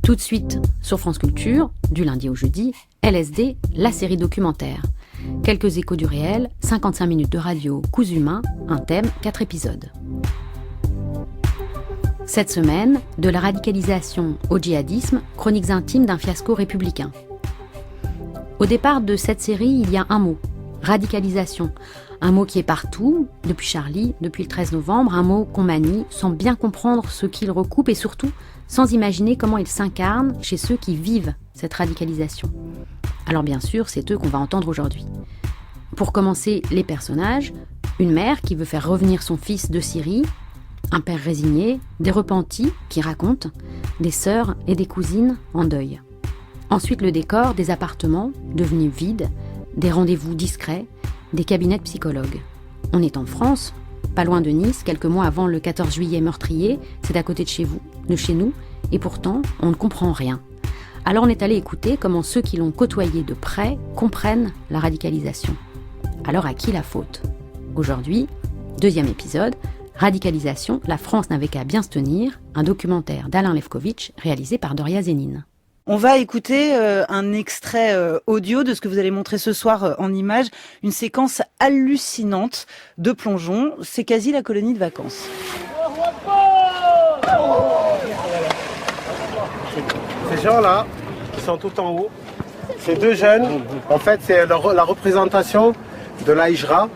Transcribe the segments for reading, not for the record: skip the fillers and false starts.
Tout de suite, sur France Culture, du lundi au jeudi, LSD, la série documentaire. Quelques échos du réel, 55 minutes de radio, coups humains, un thème, 4 épisodes. Cette semaine, de la radicalisation au djihadisme, chroniques intimes d'un fiasco républicain. Au départ de cette série, il y a un mot, radicalisation. Un mot qui est partout, depuis Charlie, depuis le 13 novembre, un mot qu'on manie sans bien comprendre ce qu'il recoupe et surtout sans imaginer comment il s'incarne chez ceux qui vivent cette radicalisation. Alors bien sûr, c'est eux qu'on va entendre aujourd'hui. Pour commencer, les personnages, une mère qui veut faire revenir son fils de Syrie, un père résigné, des repentis qui racontent, des sœurs et des cousines en deuil. Ensuite, le décor des appartements devenus vides, des rendez-vous discrets, des cabinets de psychologues. On est en France, pas loin de Nice, quelques mois avant le 14 juillet meurtrier, c'est à côté de chez nous, et pourtant, on ne comprend rien. Alors on est allé écouter comment ceux qui l'ont côtoyé de près comprennent la radicalisation. Alors à qui la faute ? Aujourd'hui, deuxième épisode, Radicalisation, la France n'avait qu'à bien se tenir, un documentaire d'Alain Lefkovitch réalisé par Doria Zénine. On va écouter un extrait audio de ce que vous allez montrer ce soir en images, une séquence hallucinante de plongeon. C'est quasi la colonie de vacances. Ces gens-là, qui sont tout en haut, ces deux jeunes, en fait, c'est la représentation de la hijra.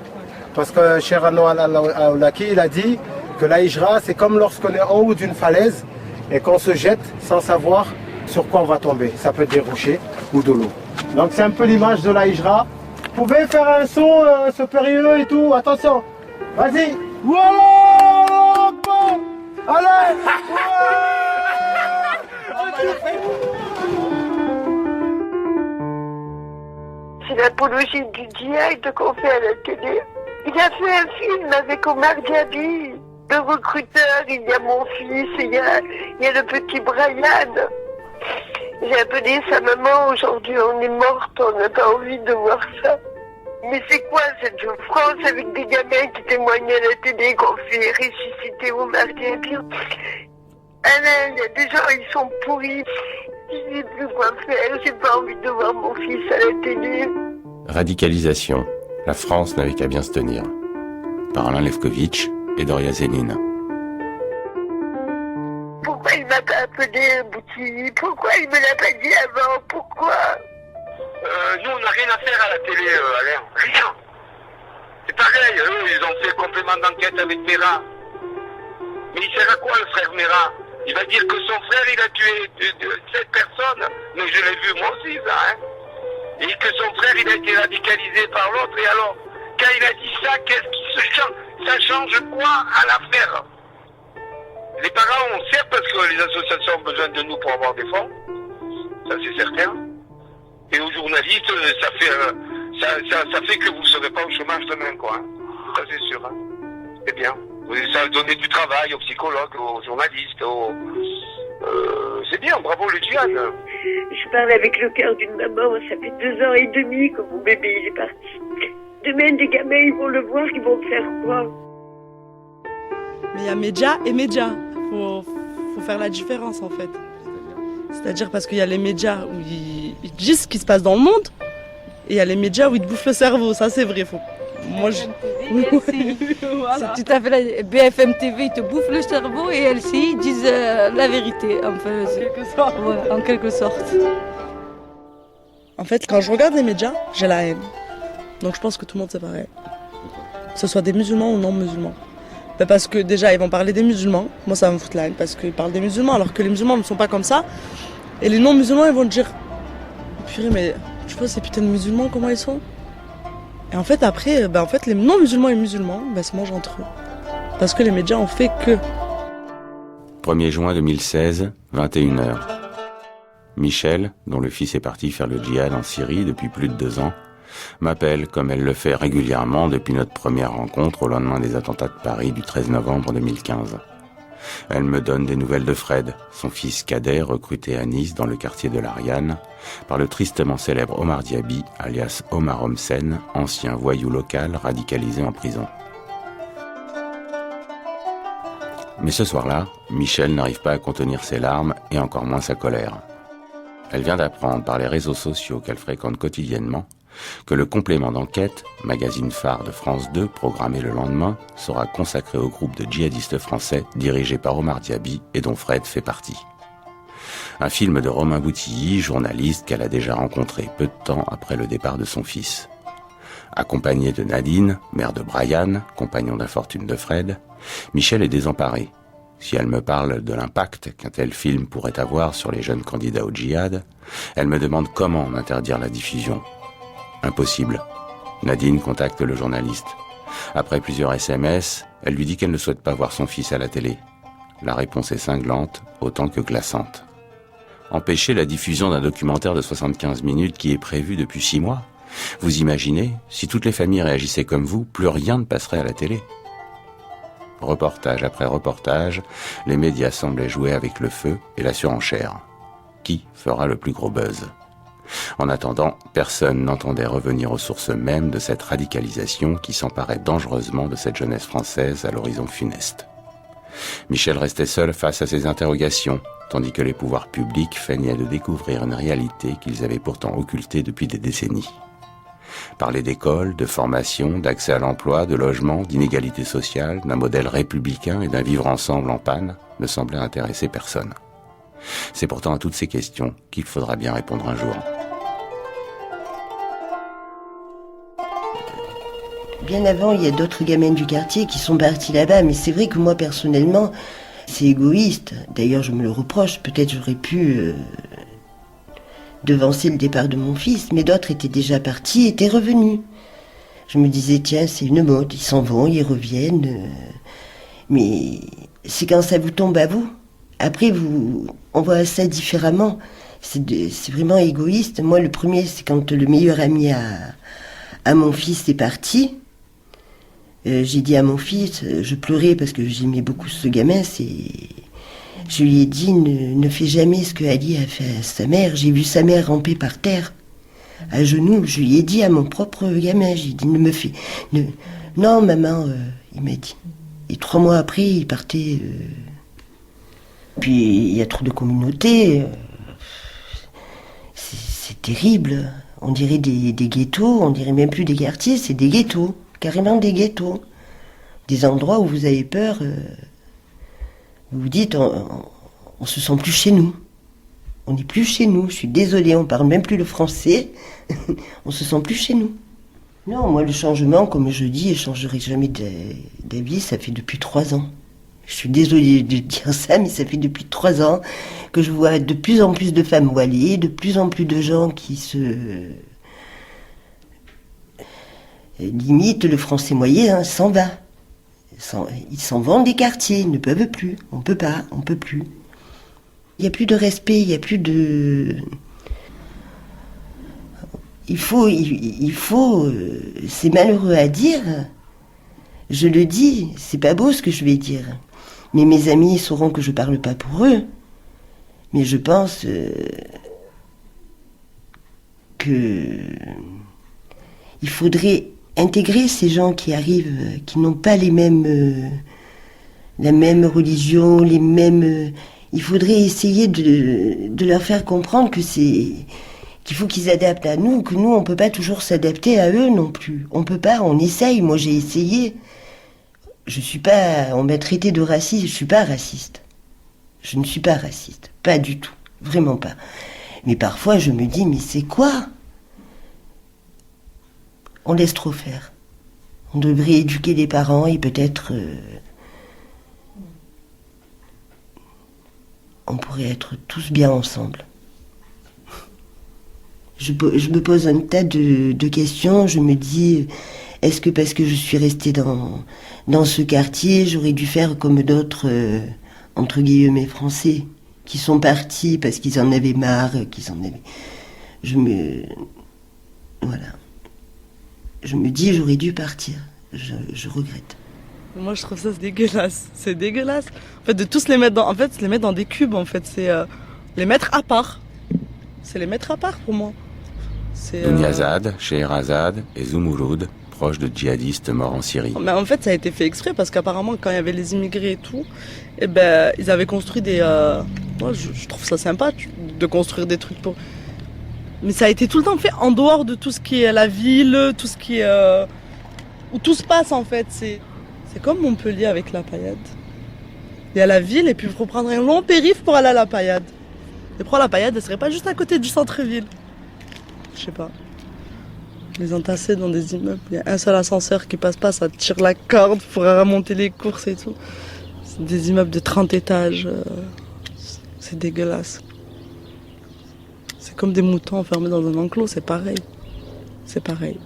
Parce que Cheikh Anwar al-Awlaki, il a dit que la hijra, c'est comme lorsqu'on est en haut d'une falaise et qu'on se jette sans savoir sur quoi on va tomber. Ça peut être des rochers ou de l'eau. Donc c'est un peu l'image de la hijra. Vous pouvez faire un son supérieur et tout. Attention. Vas-y. Wallah Akbar. Allez. C'est l'apologie du djihad qu'on fait à la télé. Il a fait un film avec Omar Diaby, le recruteur, il y a mon fils, il y a le petit Brian. J'ai appelé sa maman, aujourd'hui on est morte, on n'a pas envie de voir ça. Mais c'est quoi cette France avec des gamins qui témoignent à la télé qu'on fait ressusciter Omar Diaby? Alain, il y a des gens, ils sont pourris. Je ne sais plus quoi faire, j'ai pas envie de voir mon fils à la télé. Radicalisation. La France n'avait qu'à bien se tenir. Par Alain Lefkovitch et Doria Zénine. Pourquoi il m'a pas appelé, Bouti? Pourquoi il me l'a pas dit avant? Pourquoi? Nous, on n'a rien à faire à la télé, Alain. Rien. C'est pareil, eux, ils ont fait le complément d'enquête avec Mera. Mais il sert à quoi, le frère Mera? Il va dire que son frère, il a tué 7 personnes. Mais je l'ai vu moi aussi, ça, hein. Et que son frère, il a été radicalisé par l'autre. Et alors, quand il a dit ça, qu'est-ce qui se change? Ça change quoi à l'affaire? Les parents, on sait parce que les associations ont besoin de nous pour avoir des fonds. Ça, c'est certain. Et aux journalistes, ça fait que vous ne serez pas au chômage demain, quoi. Hein. Ça, c'est sûr. Hein. C'est bien. Ça a donné du travail aux psychologues, aux journalistes, c'est bien, bravo le djihad. Je parle avec le cœur d'une maman, ça fait 2 ans et demi que mon bébé il est parti. Demain, des gamins, ils vont le voir, ils vont faire quoi? Mais il y a médias et médias. Faut faire la différence en fait. C'est-à-dire parce qu'il y a les médias où ils disent ce qui se passe dans le monde et il y a les médias où ils te bouffent le cerveau, ça c'est vrai. Moi, voilà. C'est tout à fait la BFM TV, ils te bouffent le cerveau et LCI ils disent la vérité. Enfin, en quelque sorte. En fait, quand je regarde les médias, j'ai la haine. Donc je pense que tout le monde c'est pareil. Que ce soit des musulmans ou non musulmans. Parce que déjà, ils vont parler des musulmans. Moi, ça va me foutre la haine parce qu'ils parlent des musulmans alors que les musulmans ne sont pas comme ça. Et les non-musulmans, ils vont te dire purée, mais tu vois ces putains de musulmans, comment ils sont? Et en fait, après, les non-musulmans et musulmans se mangent entre eux. Parce que les médias ont fait que. 1er juin 2016, 21h. Michel, dont le fils est parti faire le djihad en Syrie depuis plus de 2 ans, m'appelle comme elle le fait régulièrement depuis notre première rencontre au lendemain des attentats de Paris du 13 novembre 2015. Elle me donne des nouvelles de Fred, son fils cadet recruté à Nice dans le quartier de l'Ariane par le tristement célèbre Omar Diaby, alias Omar Homsen, ancien voyou local radicalisé en prison. Mais ce soir-là, Michel n'arrive pas à contenir ses larmes et encore moins sa colère. Elle vient d'apprendre par les réseaux sociaux qu'elle fréquente quotidiennement que le complément d'enquête, magazine phare de France 2, programmé le lendemain, sera consacré au groupe de djihadistes français dirigé par Omar Diaby et dont Fred fait partie. Un film de Romain Boutilly, journaliste qu'elle a déjà rencontré peu de temps après le départ de son fils. Accompagnée de Nadine, mère de Brian, compagnon d'infortune de Fred, Michel est désemparée. Si elle me parle de l'impact qu'un tel film pourrait avoir sur les jeunes candidats au djihad, elle me demande comment en interdire la diffusion. Impossible. Nadine contacte le journaliste. Après plusieurs SMS, elle lui dit qu'elle ne souhaite pas voir son fils à la télé. La réponse est cinglante, autant que glaçante. Empêcher la diffusion d'un documentaire de 75 minutes qui est prévu depuis 6 mois? Vous imaginez, si toutes les familles réagissaient comme vous, plus rien ne passerait à la télé. Reportage après reportage, les médias semblaient jouer avec le feu et la surenchère. Qui fera le plus gros buzz? En attendant, personne n'entendait revenir aux sources mêmes de cette radicalisation qui s'emparait dangereusement de cette jeunesse française à l'horizon funeste. Michel restait seul face à ses interrogations, tandis que les pouvoirs publics feignaient de découvrir une réalité qu'ils avaient pourtant occultée depuis des décennies. Parler d'école, de formation, d'accès à l'emploi, de logement, d'inégalité sociale, d'un modèle républicain et d'un vivre ensemble en panne ne semblait intéresser personne. C'est pourtant à toutes ces questions qu'il faudra bien répondre un jour. Bien avant, il y a d'autres gamines du quartier qui sont parties là-bas, mais c'est vrai que moi, personnellement, c'est égoïste. D'ailleurs, je me le reproche. Peut-être j'aurais pu devancer le départ de mon fils, mais d'autres étaient déjà partis, étaient revenus. Je me disais, tiens, c'est une mode, ils s'en vont, ils reviennent. Mais c'est quand ça vous tombe à vous. Après, on voit ça différemment. C'est vraiment égoïste. Moi, le premier, c'est quand le meilleur ami à mon fils est parti. J'ai dit à mon fils, je pleurais parce que j'aimais beaucoup ce gamin, je lui ai dit, ne fais jamais ce que Ali a fait à sa mère. J'ai vu sa mère ramper par terre, à genoux. Je lui ai dit à mon propre gamin, j'ai dit, non maman, il m'a dit. Et 3 mois après, il partait. Puis il y a trop de communautés. C'est terrible. On dirait des ghettos, on dirait même plus des quartiers, c'est des ghettos. Carrément des ghettos. Des endroits où vous avez peur. Vous vous dites, on se sent plus chez nous. On n'est plus chez nous. Je suis désolée, on parle même plus le français. On se sent plus chez nous. Non, moi le changement, comme je dis, je ne changerai jamais d'avis, ça fait depuis 3 ans. Je suis désolée de dire ça, mais ça fait depuis 3 ans que je vois de plus en plus de femmes voilées, de plus en plus de gens qui se... Limite, le français moyen s'en va. Ils s'en vont des quartiers, ils ne peuvent plus. On peut plus. Il n'y a plus de respect, il n'y a plus de... Il faut, c'est malheureux à dire. Je le dis, c'est pas beau ce que je vais dire. Mais mes amis sauront que je parle pas pour eux. Mais je pense que il faudrait intégrer ces gens qui arrivent, qui n'ont pas la même religion, les mêmes... il faudrait essayer de leur faire comprendre que qu'il faut qu'ils adaptent à nous, que nous, on peut pas toujours s'adapter à eux non plus. On peut pas, on essaye. Moi, j'ai essayé. Je suis pas... On m'a traité de raciste, je suis pas raciste. Je ne suis pas raciste. Pas du tout. Vraiment pas. Mais parfois, je me dis, mais c'est quoi ? On laisse trop faire. On devrait éduquer les parents et peut-être... on pourrait être tous bien ensemble. Je me pose un tas de questions. Je me dis, est-ce que parce que je suis restée dans ce quartier, j'aurais dû faire comme d'autres, entre guillemets, Français, qui sont partis parce qu'ils en avaient marre, Voilà. Je me dis, j'aurais dû partir. Je regrette. Moi, je trouve ça dégueulasse. C'est dégueulasse. En fait, de tous les mettre dans des cubes, en fait, c'est les mettre à part. C'est les mettre à part pour moi. Dunyazad, Scheherazade et Zumurud, proche de djihadistes morts en Syrie. Mais en fait, ça a été fait exprès parce qu'apparemment, quand il y avait les immigrés et tout, eh ben, ils avaient construit des... Moi, je trouve ça sympa de construire des trucs pour... Mais ça a été tout le temps fait en dehors de tout ce qui est la ville, tout ce qui est... où tout se passe en fait. C'est comme Montpellier avec la Paillade. Il y a la ville et puis il faut prendre un long périph' pour aller à la Paillade. Et pourquoi la Paillade, elle serait pas juste à côté du centre-ville? Je sais pas. Les entassés dans des immeubles, il y a un seul ascenseur qui passe pas, ça tire la corde pour remonter les courses et tout. C'est des immeubles de 30 étages. C'est dégueulasse. C'est comme des moutons enfermés dans un enclos, c'est pareil. C'est pareil.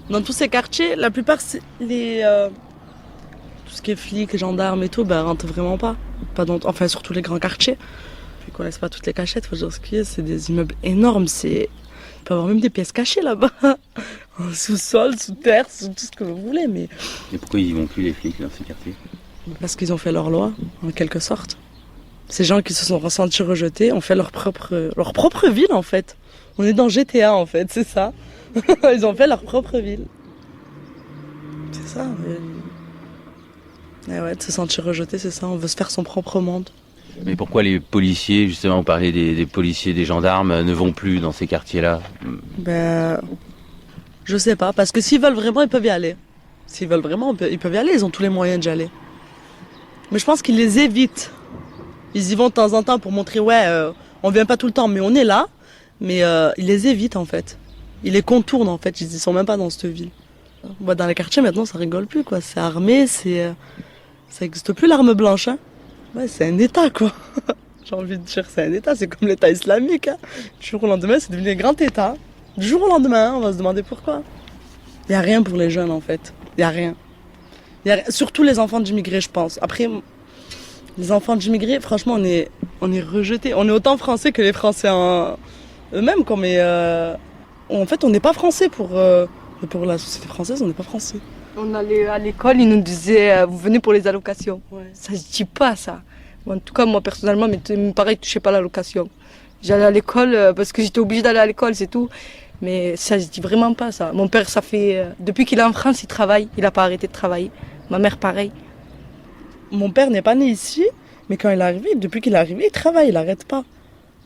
Dans tous ces quartiers, la plupart, c'est tout ce qui est flics, gendarmes et tout, rentrent vraiment pas. Enfin, surtout les grands quartiers. Ils connaissent pas toutes les cachettes, faut dire ce qu'il y a. C'est des immeubles énormes, il peut y avoir même des pièces cachées là-bas. En sous-sol, sous terre, sous tout ce que vous voulez. Mais... Et pourquoi ils vont plus les flics dans ces quartiers? Parce qu'ils ont fait leur loi, en quelque sorte. Ces gens qui se sont ressentis rejetés ont fait leur propre ville, en fait. On est dans GTA, en fait, c'est ça. Ils ont fait leur propre ville. C'est ça. Et ouais, de se sentir rejeté, c'est ça. On veut se faire son propre monde. Mais pourquoi les policiers, justement, on parlait des policiers, des gendarmes, ne vont plus dans ces quartiers-là? Je sais pas, parce que s'ils veulent vraiment, ils peuvent y aller. S'ils veulent vraiment, ils peuvent y aller, ils ont tous les moyens d'y aller. Mais je pense qu'ils les évitent. Ils y vont de temps en temps pour montrer, on vient pas tout le temps, mais on est là. Mais ils les évitent, en fait. Ils les contournent, en fait, ils sont même pas dans cette ville. Dans les quartiers, maintenant, ça rigole plus, quoi. C'est armé, ça existe plus, l'arme blanche, hein. Ouais, c'est un État, quoi. J'ai envie de dire, c'est un État, c'est comme l'État islamique. Hein. Du jour au lendemain, c'est devenu un grand État. Du jour au lendemain, on va se demander pourquoi. Il n'y a rien pour les jeunes, en fait. Il n'y a rien. Surtout les enfants d'immigrés, je pense. Après, les enfants d'immigrés, franchement, on est rejetés. On est autant français que les Français eux-mêmes, quoi. Mais en fait, on n'est pas français pour la société française, on n'est pas français. On allait à l'école, ils nous disaient vous venez pour les allocations. Ouais. Ça se dit pas ça. En tout cas, moi personnellement, mais pareil, je touchais pas l'allocation. J'allais à l'école parce que j'étais obligée d'aller à l'école, c'est tout. Mais ça se dit vraiment pas ça. Mon père, ça fait depuis qu'il est en France, il travaille. Il a pas arrêté de travailler. Ma mère, pareil. Mon père n'est pas né ici, mais quand il est arrivé, depuis qu'il est arrivé, il travaille, il arrête pas.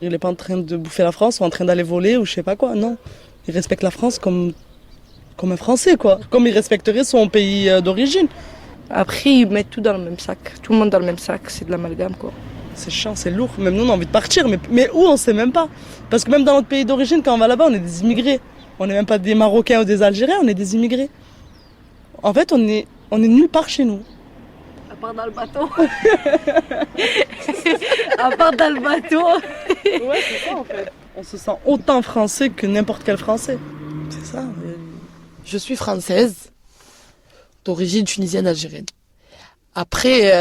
Il n'est pas en train de bouffer la France ou en train d'aller voler ou je sais pas quoi. Non, il respecte la France comme un Français, quoi. Comme il respecterait son pays d'origine. Après, ils mettent tout dans le même sac. Tout le monde dans le même sac, c'est de l'amalgame, quoi. C'est chiant, c'est lourd. Même nous, on a envie de partir. Mais où, on sait même pas. Parce que même dans notre pays d'origine, quand on va là-bas, on est des immigrés. On n'est même pas des Marocains ou des Algériens, on est des immigrés. En fait, on est nulle part chez nous. À part dans le bateau. À part dans le bateau. Ouais, c'est ça, en fait. On se sent autant français que n'importe quel Français. C'est ça. Je suis française, d'origine tunisienne algérienne. Après,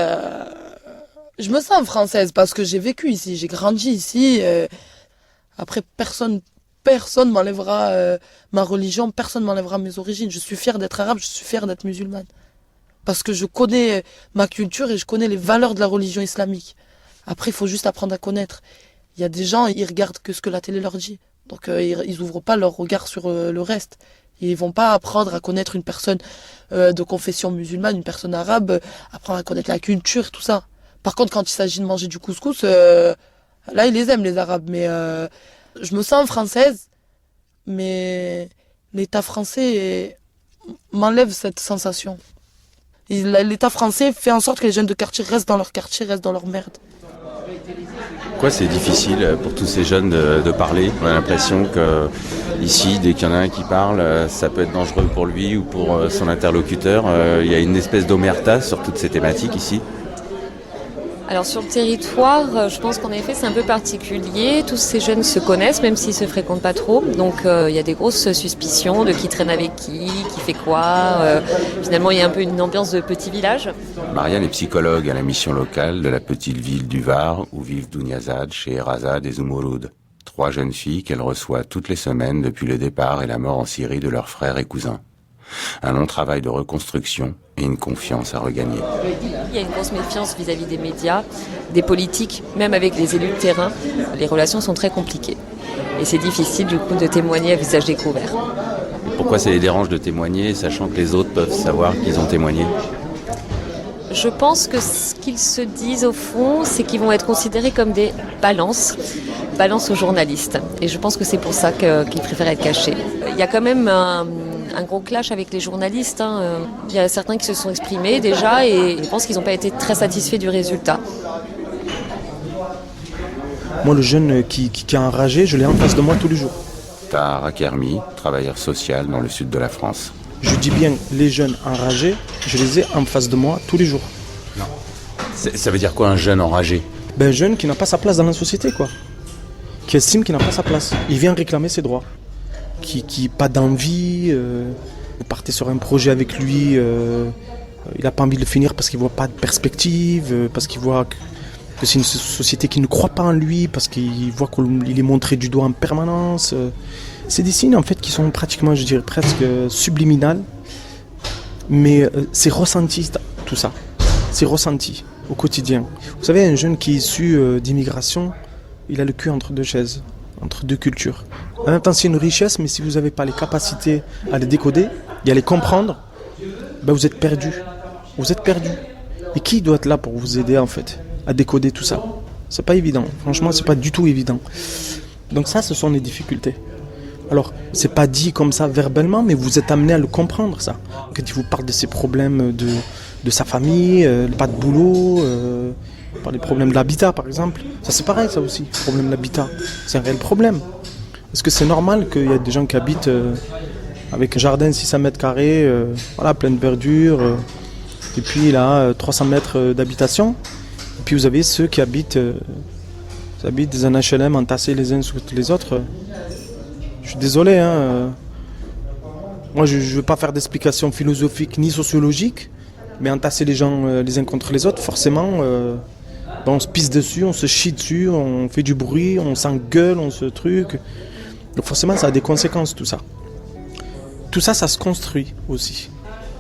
je me sens française parce que j'ai vécu ici, j'ai grandi ici. Après, personne m'enlèvera ma religion, personne m'enlèvera mes origines. Je suis fière d'être arabe, je suis fière d'être musulmane. Parce que je connais ma culture et je connais les valeurs de la religion islamique. Après, il faut juste apprendre à connaître. Il y a des gens, ils regardent que ce que la télé leur dit. Donc, ils ouvrent pas leur regard sur le reste. Ils vont pas apprendre à connaître une personne de confession musulmane, une personne arabe, apprendre à connaître la culture, tout ça. Par contre, quand il s'agit de manger du couscous, là, ils les aiment, les Arabes. Mais je me sens française, mais l'État français m'enlève cette sensation. L'État français fait en sorte que les jeunes de quartier restent dans leur quartier, restent dans leur merde. Pourquoi c'est difficile pour tous ces jeunes de parler? On a l'impression que ici, dès qu'il y en a un qui parle, ça peut être dangereux pour lui ou pour son interlocuteur. Il y a une espèce d'omerta sur toutes ces thématiques ici. Alors sur le territoire, je pense qu'en effet c'est un peu particulier. Tous ces jeunes se connaissent, même s'ils se fréquentent pas trop. Donc il y a des grosses suspicions de qui traîne avec qui fait quoi. Finalement il y a un peu une ambiance de petit village. Marianne est psychologue à la mission locale de la petite ville du Var où vivent Dounyazad, Scheherazade et Zumurud. 3 jeunes filles qu'elle reçoit toutes les semaines depuis le départ et la mort en Syrie de leurs frères et cousins. Un long travail de reconstruction et une confiance à regagner. Il y a une grosse méfiance vis-à-vis des médias, des politiques, même avec les élus de terrain. Les relations sont très compliquées. Et c'est difficile du coup de témoigner à visage découvert. Pourquoi ça les dérange de témoigner, sachant que les autres peuvent savoir qu'ils ont témoigné ? Je pense que ce qu'ils se disent au fond, c'est qu'ils vont être considérés comme des balances aux journalistes. Et je pense que c'est pour ça qu'ils préfèrent être cachés. Il y a quand même un gros clash avec les journalistes. Il y a certains qui se sont exprimés déjà et je pense qu'ils n'ont pas été très satisfaits du résultat. Moi, le jeune qui est enragé, je l'ai en face de moi tous les jours. Tahar Akermi, travailleur social dans le sud de la France. Je dis bien les jeunes enragés, je les ai en face de moi tous les jours. Non. Ça veut dire quoi un jeune enragé ? Un jeune qui n'a pas sa place dans la société, quoi. Qui estime qu'il n'a pas sa place. Il vient réclamer ses droits. Qui n'a pas d'envie. Vous partez sur un projet avec lui, il n'a pas envie de le finir parce qu'il ne voit pas de perspective, parce qu'il voit que c'est une société qui ne croit pas en lui, parce qu'il voit qu'il est montré du doigt en permanence. C'est des signes en fait qui sont pratiquement, je dirais, presque subliminales. Mais c'est ressenti tout ça. C'est ressenti au quotidien. Vous savez, un jeune qui est issu d'immigration, il a le cul entre deux chaises, entre deux cultures. En même temps, c'est une richesse, mais si vous n'avez pas les capacités à les décoder et à les comprendre, vous êtes perdu. Vous êtes perdu. Et qui doit être là pour vous aider en fait à décoder tout ça ? C'est pas évident. Franchement, c'est pas du tout évident. Donc ça, ce sont les difficultés. Alors, c'est pas dit comme ça verbalement, mais vous êtes amené à le comprendre, ça. Quand il vous parle de ses problèmes de sa famille, pas de boulot, par les problèmes de l'habitat, par exemple. Ça, c'est pareil, ça aussi, le problème de l'habitat. C'est un réel problème. Est-ce que c'est normal qu'il y ait des gens qui habitent avec un jardin de 600 mètres carrés, plein de verdure, et puis là, 300 mètres d'habitation, et puis vous avez ceux qui habitent dans un HLM entassés les uns sur les autres. Je suis désolé, moi je ne veux pas faire d'explications philosophiques ni sociologiques, mais entasser les gens les uns contre les autres, forcément, on se pisse dessus, on se chie dessus, on fait du bruit, on s'engueule, on se truc. Donc forcément, ça a des conséquences, tout ça. Tout ça, ça se construit aussi.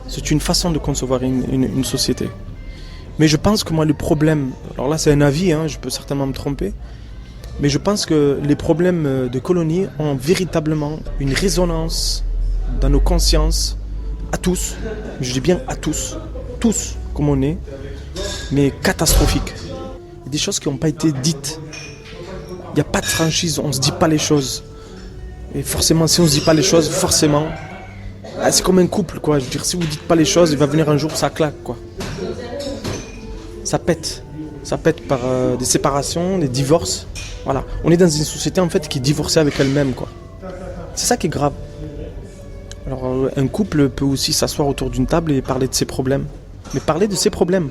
C'est une façon de concevoir une société. Mais je pense que moi, le problème, alors là c'est un avis, je peux certainement me tromper, mais je pense que les problèmes de colonie ont véritablement une résonance dans nos consciences, à tous, je dis bien à tous comme on est, mais catastrophique. Il y a des choses qui n'ont pas été dites. Il n'y a pas de franchise, on ne se dit pas les choses. Et forcément, si on ne se dit pas les choses, forcément, c'est comme un couple, quoi. Je veux dire, si vous ne dites pas les choses, il va venir un jour, ça claque, quoi. Ça pète. Ça pète par des séparations, des divorces. Voilà. On est dans une société, en fait, qui est divorcée avec elle-même, quoi. C'est ça qui est grave. Alors, un couple peut aussi s'asseoir autour d'une table et parler de ses problèmes. Mais parler de ses problèmes.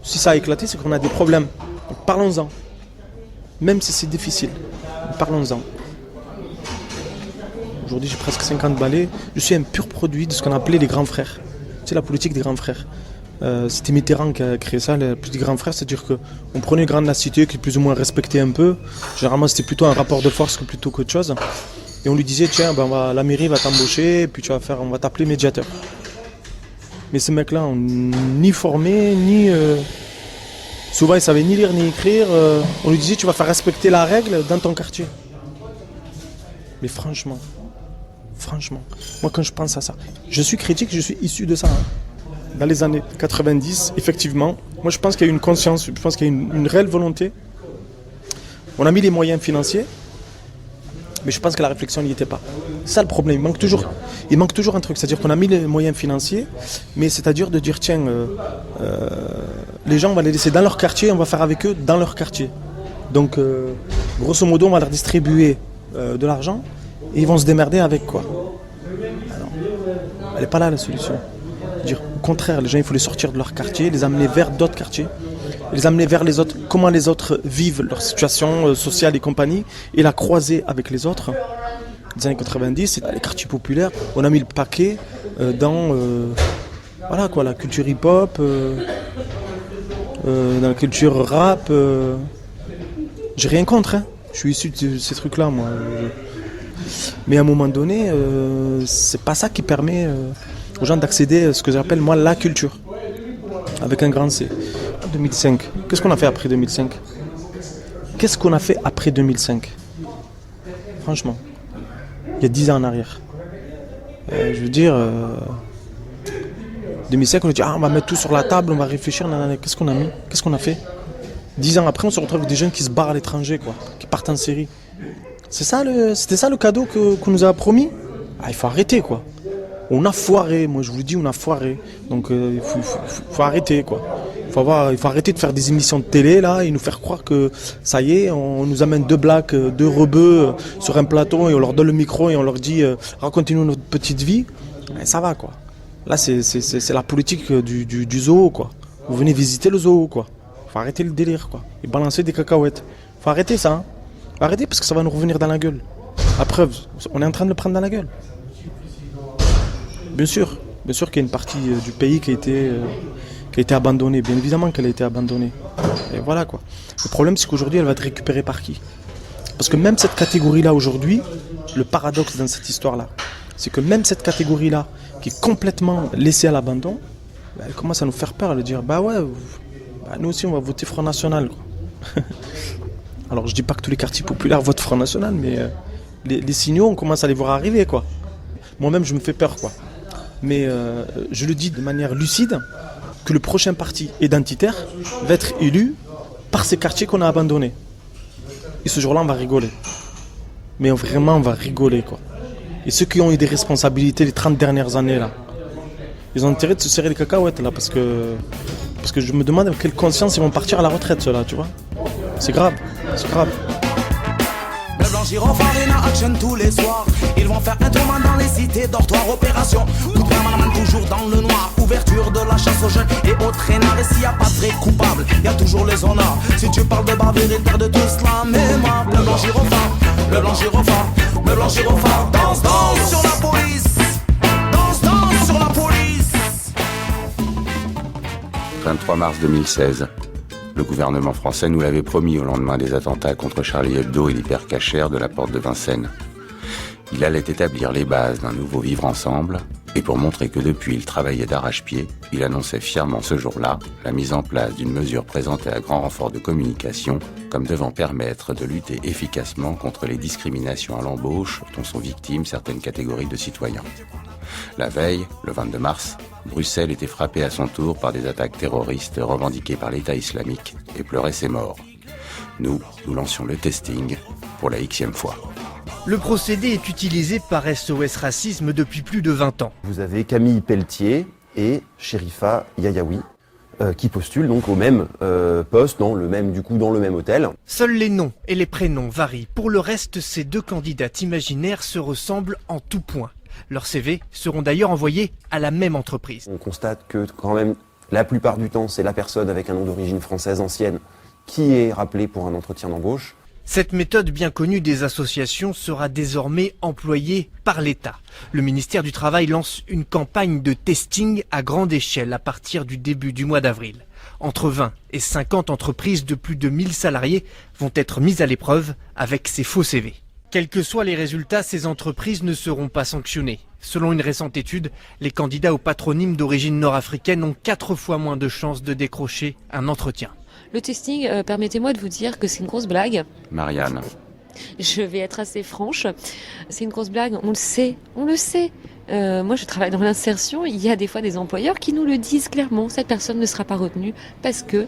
Si ça a éclaté, c'est qu'on a des problèmes. Donc, parlons-en. Même si c'est difficile. Parlons-en. Aujourd'hui, j'ai presque 50 balais. Je suis un pur produit de ce qu'on appelait les grands frères. C'est la politique des grands frères. C'était Mitterrand qui a créé ça, la politique des grands frères. C'est-à-dire qu'on prenait le grand de la cité qui est plus ou moins respecté un peu. Généralement, c'était plutôt un rapport de force plutôt qu'autre chose. Et on lui disait, tiens, la mairie va t'embaucher, puis on va t'appeler médiateur. Mais ces mecs-là, ni formés, ni... souvent, ils ne savaient ni lire ni écrire. On lui disait, tu vas faire respecter la règle dans ton quartier. Mais franchement, moi quand je pense à ça, je suis critique, je suis issu de ça. Dans les années 90, effectivement, moi je pense qu'il y a une conscience, je pense qu'il y a une réelle volonté. On a mis les moyens financiers, mais je pense que la réflexion n'y était pas. C'est ça le problème, il manque toujours un truc, c'est-à-dire qu'on a mis les moyens financiers, mais c'est-à-dire de dire tiens, les gens on va les laisser dans leur quartier, on va faire avec eux dans leur quartier. Donc grosso modo on va leur distribuer de l'argent et ils vont se démerder avec quoi. Alors, elle n'est pas là la solution. Dire, au contraire, les gens il faut les sortir de leur quartier, les amener vers d'autres quartiers, les amener vers les autres, comment les autres vivent leur situation sociale et compagnie, et la croiser avec les autres. Les années 90, les quartiers populaires, on a mis le paquet dans la culture hip-hop, dans la culture rap. J'ai rien contre, je suis issu de ces trucs-là, moi. Mais à un moment donné, c'est pas ça qui permet aux gens d'accéder à ce que j'appelle, moi, la culture. Avec un grand C. 2005. Qu'est-ce qu'on a fait après 2005 ? Qu'est-ce qu'on a fait après 2005 ? Franchement. Il y a 10 ans en arrière. Je veux dire, 2005, on a dit on va mettre tout sur la table, on va réfléchir. Qu'est-ce qu'on a mis? Qu'est-ce qu'on a fait? 10 ans après, on se retrouve avec des jeunes qui se barrent à l'étranger, quoi, qui partent en Syrie. C'était ça le cadeau qu'on nous a promis? Il faut arrêter, quoi. On a foiré, moi je vous le dis, on a foiré. Donc il faut arrêter, quoi. Il faut arrêter de faire des émissions de télé là et nous faire croire que ça y est, on nous amène 2 blacks, 2 rebeux sur un plateau et on leur donne le micro et on leur dit racontez-nous notre petite vie. Et ça va, quoi. Là c'est la politique du zoo, quoi. Vous venez visiter le zoo, quoi. Faut arrêter le délire, quoi. Et balancer des cacahuètes. Faut arrêter ça, hein. Faut arrêter parce que ça va nous revenir dans la gueule. La preuve, on est en train de le prendre dans la gueule. Bien sûr qu'il y a une partie du pays qui a été abandonnée. Bien évidemment qu'elle a été abandonnée. Et voilà, quoi. Le problème, c'est qu'aujourd'hui, elle va être récupérée par qui? Parce que même cette catégorie-là, aujourd'hui, le paradoxe dans cette histoire-là, c'est que même cette catégorie-là, qui est complètement laissée à l'abandon, elle commence à nous faire peur, à lui dire nous aussi, on va voter Front National, quoi. Alors, je dis pas que tous les quartiers populaires votent Front National, mais les signaux, on commence à les voir arriver, quoi. Moi-même, je me fais peur, quoi. Mais je le dis de manière lucide, que le prochain parti identitaire va être élu par ces quartiers qu'on a abandonnés. Et ce jour-là, on va rigoler. Mais vraiment, on va rigoler, quoi. Et ceux qui ont eu des responsabilités les 30 dernières années, là, ils ont intérêt de se serrer les cacahuètes, là, parce que je me demande avec quelle conscience ils vont partir à la retraite, ceux-là, tu vois. C'est grave, c'est grave. Le blanc gyrophare et la action tous les soirs. Ils vont faire un tournoi dans les cités, dortoirs, opération. Coup de main, toujours dans le noir. Ouverture de la chasse aux jeunes et aux traînards. Et s'il n'y a pas de vrai coupable, il y a toujours les honneurs. Si tu parles de bavure, ils perdent tous la mémoire. Le blanc gyrophare, le blanc gyrophare, le blanc gyrophare. Danse, danse sur la police. Danse, danse sur la police. 23 mars 2016. Le gouvernement français nous l'avait promis au lendemain des attentats contre Charlie Hebdo et l'hypercachère de la porte de Vincennes. Il allait établir les bases d'un nouveau vivre ensemble, et pour montrer que depuis il travaillait d'arrache-pied, il annonçait fièrement ce jour-là la mise en place d'une mesure présentée à grand renfort de communication comme devant permettre de lutter efficacement contre les discriminations à l'embauche dont sont victimes certaines catégories de citoyens. La veille, le 22 mars, Bruxelles était frappée à son tour par des attaques terroristes revendiquées par l'État islamique et pleurait ses morts. Nous lancions le testing pour la Xème fois. Le procédé est utilisé par SOS Racisme depuis plus de 20 ans. Vous avez Camille Pelletier et Sherifa Yayaoui qui postulent donc au même poste, dans le même hôtel. Seuls les noms et les prénoms varient. Pour le reste, ces 2 candidates imaginaires se ressemblent en tout point. Leurs CV seront d'ailleurs envoyés à la même entreprise. On constate que quand même, la plupart du temps, c'est la personne avec un nom d'origine française ancienne qui est rappelée pour un entretien d'embauche. Cette méthode bien connue des associations sera désormais employée par l'État. Le ministère du Travail lance une campagne de testing à grande échelle à partir du début du mois d'avril. Entre 20 et 50 entreprises de plus de 1000 salariés vont être mises à l'épreuve avec ces faux CV. Quels que soient les résultats, ces entreprises ne seront pas sanctionnées. Selon une récente étude, les candidats au patronyme d'origine nord-africaine ont 4 fois moins de chances de décrocher un entretien. Le testing, permettez-moi de vous dire que c'est une grosse blague. Marianne. Je vais être assez franche. C'est une grosse blague, on le sait. Moi, je travaille dans l'insertion. Il y a des fois des employeurs qui nous le disent clairement. Cette personne ne sera pas retenue parce que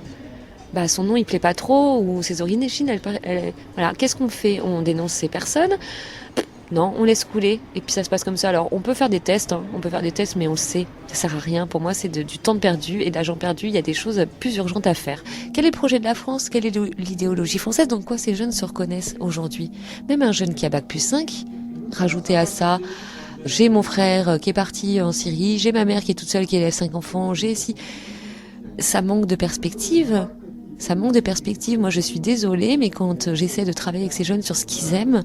son nom il plaît pas trop ou ses origines. Voilà. Qu'est-ce qu'on fait? On dénonce ces personnes. Non, on laisse couler et puis ça se passe comme ça. Alors on peut faire des tests, mais on le sait, ça sert à rien. Pour moi, c'est du temps perdu et d'argent perdu. Il y a des choses plus urgentes à faire. Quel est le projet de la France? Quelle est l'idéologie française? Dans quoi ces jeunes se reconnaissent aujourd'hui? Même un jeune qui a Bac+5, rajouter à ça, j'ai mon frère qui est parti en Syrie, j'ai ma mère qui est toute seule qui élève 5 enfants, ça manque de perspective. Moi, je suis désolée, mais quand j'essaie de travailler avec ces jeunes sur ce qu'ils aiment,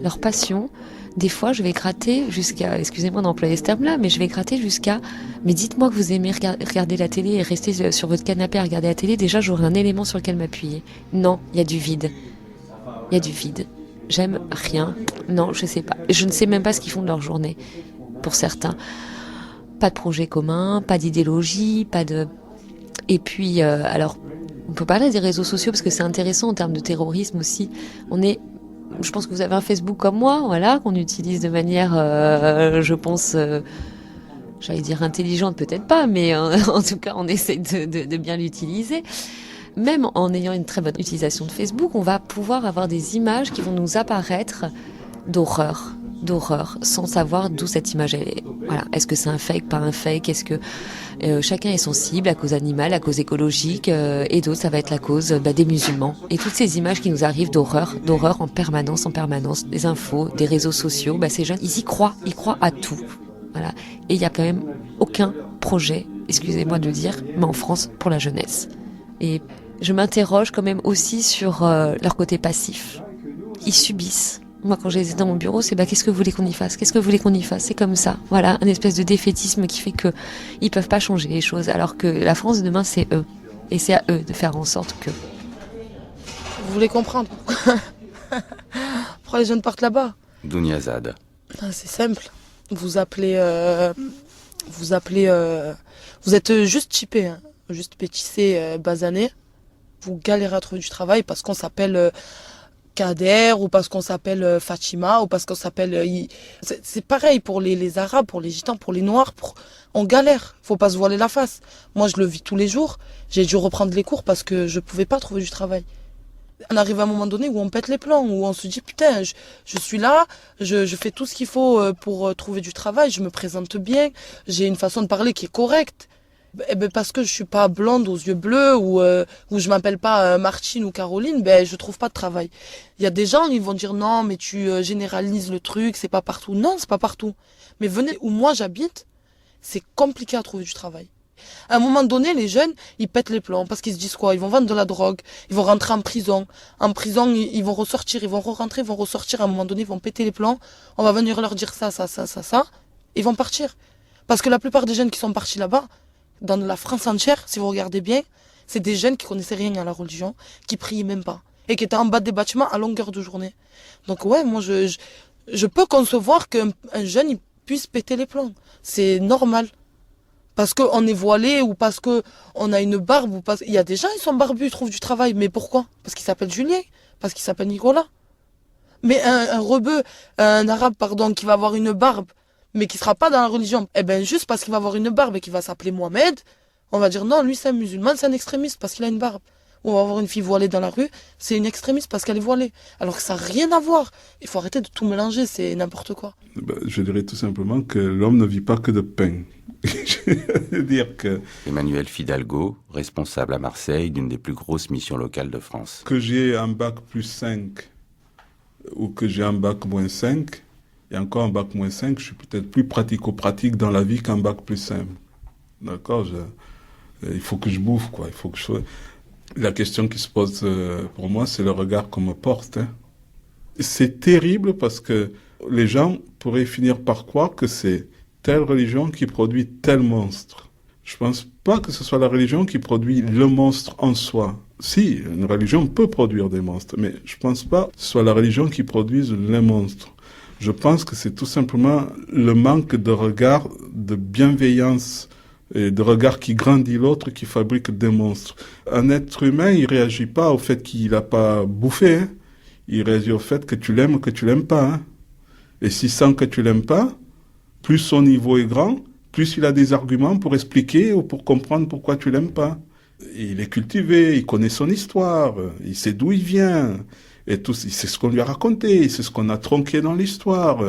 leur passion, des fois, je vais gratter jusqu'à, excusez-moi d'employer ce terme-là, mais je vais gratter jusqu'à, mais dites-moi que vous aimez regarder la télé et rester sur votre canapé à regarder la télé, déjà, j'aurai un élément sur lequel m'appuyer. Non, il y a du vide. J'aime rien. Non, je sais pas. Je ne sais même pas ce qu'ils font de leur journée, pour certains. Pas de projet commun, pas d'idéologie, Et puis, alors, on peut parler des réseaux sociaux parce que c'est intéressant en termes de terrorisme aussi. On est je pense que vous avez un Facebook comme moi, voilà, qu'on utilise de manière, je pense, j'allais dire intelligente, peut-être pas, mais en tout cas, on essaie de bien l'utiliser. Même en ayant une très bonne utilisation de Facebook, on va pouvoir avoir des images qui vont nous apparaître d'horreur, sans savoir d'où cette image est. Voilà. Est-ce que c'est un fake, pas un fake? Est-ce que chacun est sensible à cause animale, à cause écologique, et d'autres, ça va être la cause des musulmans. Et toutes ces images qui nous arrivent d'horreur en permanence, des infos, des réseaux sociaux, ces jeunes, ils croient à tout. Voilà. Et il y a quand même aucun projet, excusez-moi de le dire, mais en France, pour la jeunesse. Et je m'interroge quand même aussi sur leur côté passif. Ils subissent. Moi, quand je les ai dans mon bureau, c'est qu'est-ce que vous voulez qu'on y fasse? Qu'est-ce que vous voulez qu'on y fasse? C'est comme ça. Voilà, un espèce de défaitisme qui fait que ils peuvent pas changer les choses. Alors que la France de demain, c'est eux. Et c'est à eux de faire en sorte que... Vous voulez comprendre pourquoi les jeunes partent là-bas? Dounia Zad. C'est simple. Vous êtes juste typé, hein, juste pétissé, basané. Vous galérez à trouver du travail parce qu'on s'appelle Kader ou parce qu'on s'appelle Fatima ou parce qu'on s'appelle... C'est pareil pour les Arabes, pour les Gitans, pour les Noirs. On galère, faut pas se voiler la face. Moi, je le vis tous les jours. J'ai dû reprendre les cours parce que je pouvais pas trouver du travail. On arrive à un moment donné où on pète les plombs, où on se dit putain, je suis là, je fais tout ce qu'il faut pour trouver du travail, je me présente bien, j'ai une façon de parler qui est correcte. Parce que je suis pas blonde aux yeux bleus ou je m'appelle pas Martine ou Caroline, je trouve pas de travail. Il y a des gens, ils vont dire non, mais tu généralises le truc, c'est pas partout. Non, c'est pas partout. Mais venez où moi j'habite, c'est compliqué à trouver du travail. À un moment donné, les jeunes, ils pètent les plombs parce qu'ils se disent quoi? Ils vont vendre de la drogue, ils vont rentrer en prison. En prison, ils vont ressortir, ils vont re-rentrer, ils vont ressortir. À un moment donné, ils vont péter les plombs. On va venir leur dire ça. Ils vont partir. Parce que la plupart des jeunes qui sont partis là-bas, dans la France entière, si vous regardez bien, c'est des jeunes qui connaissaient rien à la religion, qui priaient même pas, et qui étaient en bas des bâtiments à longueur de journée. Donc ouais, moi je peux concevoir qu'un jeune il puisse péter les plombs. C'est normal. Parce qu'on est voilé ou parce qu'on a une barbe ou parce... Il y a des gens, ils sont barbus, ils trouvent du travail. Mais pourquoi? Parce qu'ils s'appellent Julien, parce qu'ils s'appellent Nicolas. Mais un rebeu, un arabe, qui va avoir une barbe, mais qui sera pas dans la religion, juste parce qu'il va avoir une barbe et qu'il va s'appeler Mohamed, on va dire non, lui c'est un musulman, c'est un extrémiste parce qu'il a une barbe. Ou on va avoir une fille voilée dans la rue, c'est une extrémiste parce qu'elle est voilée. Alors que ça n'a rien à voir. Il faut arrêter de tout mélanger, c'est n'importe quoi. Je dirais tout simplement que l'homme ne vit pas que de pain. Je veux dire que... Emmanuel Fidalgo, responsable à Marseille d'une des plus grosses missions locales de France. Que j'ai un bac plus 5 ou que j'ai un bac moins 5, et encore un bac moins 5, je suis peut-être plus pratico-pratique dans la vie qu'un bac plus 5. D'accord, il faut que je bouffe, quoi. Il faut que La question qui se pose pour moi, c'est le regard qu'on me porte. Hein. C'est terrible parce que les gens pourraient finir par croire que c'est telle religion qui produit tel monstre. Je pense pas que ce soit la religion qui produit le monstre en soi. Si, une religion peut produire des monstres, mais je pense pas que ce soit la religion qui produise les monstres. Je pense que c'est tout simplement le manque de regard, de bienveillance et de regard qui grandit l'autre qui fabrique des monstres. Un être humain, il réagit pas au fait qu'il a pas bouffé. Hein. Il réagit au fait que tu l'aimes ou que tu l'aimes pas. Hein. Et s'il sent que tu l'aimes pas, plus son niveau est grand, plus il a des arguments pour expliquer ou pour comprendre pourquoi tu l'aimes pas. Il est cultivé, il connaît son histoire, il sait d'où il vient. Et tout, il sait ce qu'on lui a raconté, il sait ce qu'on a tronqué dans l'histoire.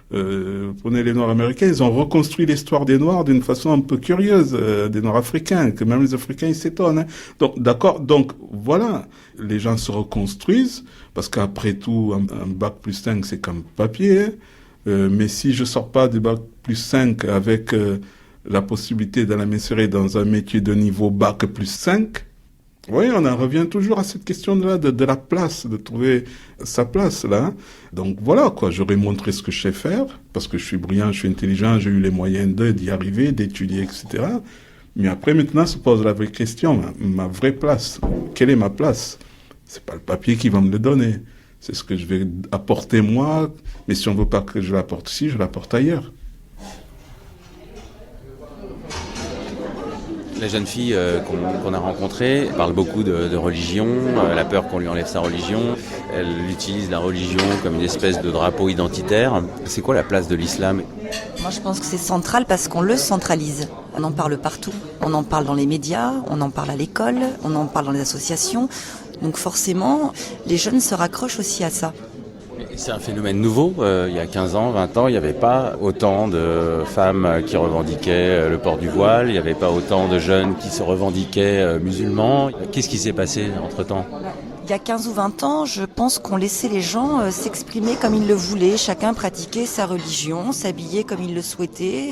Prenez les Noirs américains, ils ont reconstruit l'histoire des Noirs d'une façon un peu curieuse, des Noirs africains, que même les Africains ils s'étonnent. Hein. Donc d'accord, donc voilà, les gens se reconstruisent, parce qu'après tout, un bac plus 5 c'est comme papier. Hein. Mais si je sors pas du bac plus 5 avec la possibilité d'aller m'insérer dans un métier de niveau bac plus 5, oui, on en revient toujours à cette question-là de la place, de trouver sa place là. Donc voilà quoi, j'aurais montré ce que je sais faire, parce que je suis brillant, je suis intelligent, j'ai eu les moyens d'y arriver, d'étudier, etc. Mais après maintenant se pose la vraie question, ma vraie place. Quelle est ma place? C'est pas le papier qui va me le donner. C'est ce que je vais apporter moi, mais si on veut pas que je l'apporte ici, je l'apporte ailleurs. La jeune fille qu'on a rencontrée parle beaucoup de religion, la peur qu'on lui enlève sa religion. Elle utilise la religion comme une espèce de drapeau identitaire. C'est quoi la place de l'islam ? Moi, je pense que c'est central parce qu'on le centralise. On en parle partout. On en parle dans les médias, on en parle à l'école, on en parle dans les associations. Donc forcément, les jeunes se raccrochent aussi à ça. C'est un phénomène nouveau. Il y a 15 ans, 20 ans, il n'y avait pas autant de femmes qui revendiquaient le port du voile, il n'y avait pas autant de jeunes qui se revendiquaient musulmans. Qu'est-ce qui s'est passé entre-temps ? Il y a 15 ou 20 ans, je pense qu'on laissait les gens s'exprimer comme ils le voulaient. Chacun pratiquait sa religion, s'habillait comme il le souhaitait,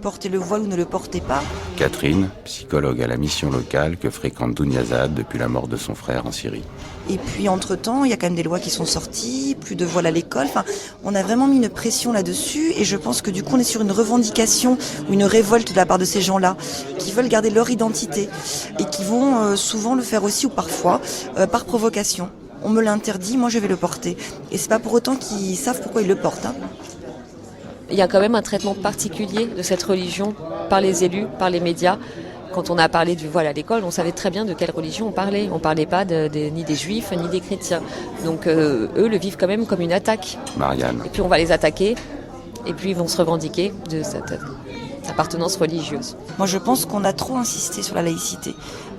porter le voile ou ne le portait pas. Catherine, psychologue à la mission locale que fréquente Douniazad depuis la mort de son frère en Syrie. Et puis entre-temps, il y a quand même des lois qui sont sorties, plus de voile à l'école. Enfin, on a vraiment mis une pression là-dessus et je pense que du coup on est sur une revendication ou une révolte de la part de ces gens-là qui veulent garder leur identité et qui vont souvent le faire aussi ou parfois par provocation. On me l'interdit, moi je vais le porter. Et c'est pas pour autant qu'ils savent pourquoi ils le portent. Hein. Il y a quand même un traitement particulier de cette religion par les élus, par les médias. Quand on a parlé du voile à l'école, on savait très bien de quelle religion on parlait. On ne parlait pas ni des juifs, ni des chrétiens. Donc eux le vivent quand même comme une attaque. Marianne. Et puis on va les attaquer, et puis ils vont se revendiquer de cette appartenance religieuse. Moi je pense qu'on a trop insisté sur la laïcité.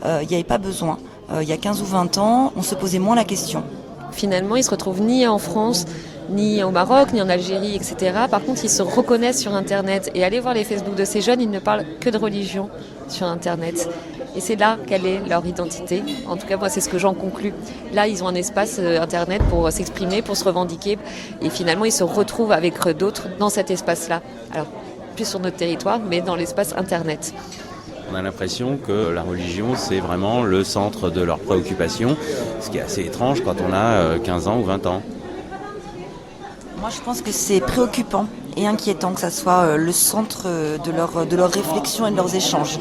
Il n'y avait pas besoin. Il y a 15 ou 20 ans, on se posait moins la question. Finalement, ils ne se retrouvent ni en France, ni au Maroc, ni en Algérie, etc. Par contre, ils se reconnaissent sur Internet. Et allez voir les Facebook de ces jeunes, ils ne parlent que de religion sur Internet. Et c'est là quelle est leur identité. En tout cas, moi, c'est ce que j'en conclus. Là, ils ont un espace Internet pour s'exprimer, pour se revendiquer. Et finalement, ils se retrouvent avec d'autres dans cet espace-là. Alors, plus sur notre territoire, mais dans l'espace Internet. On a l'impression que la religion, c'est vraiment le centre de leurs préoccupations, ce qui est assez étrange quand on a 15 ans ou 20 ans. Moi, je pense que c'est préoccupant et inquiétant que ça soit le centre de leur réflexion et de leurs échanges.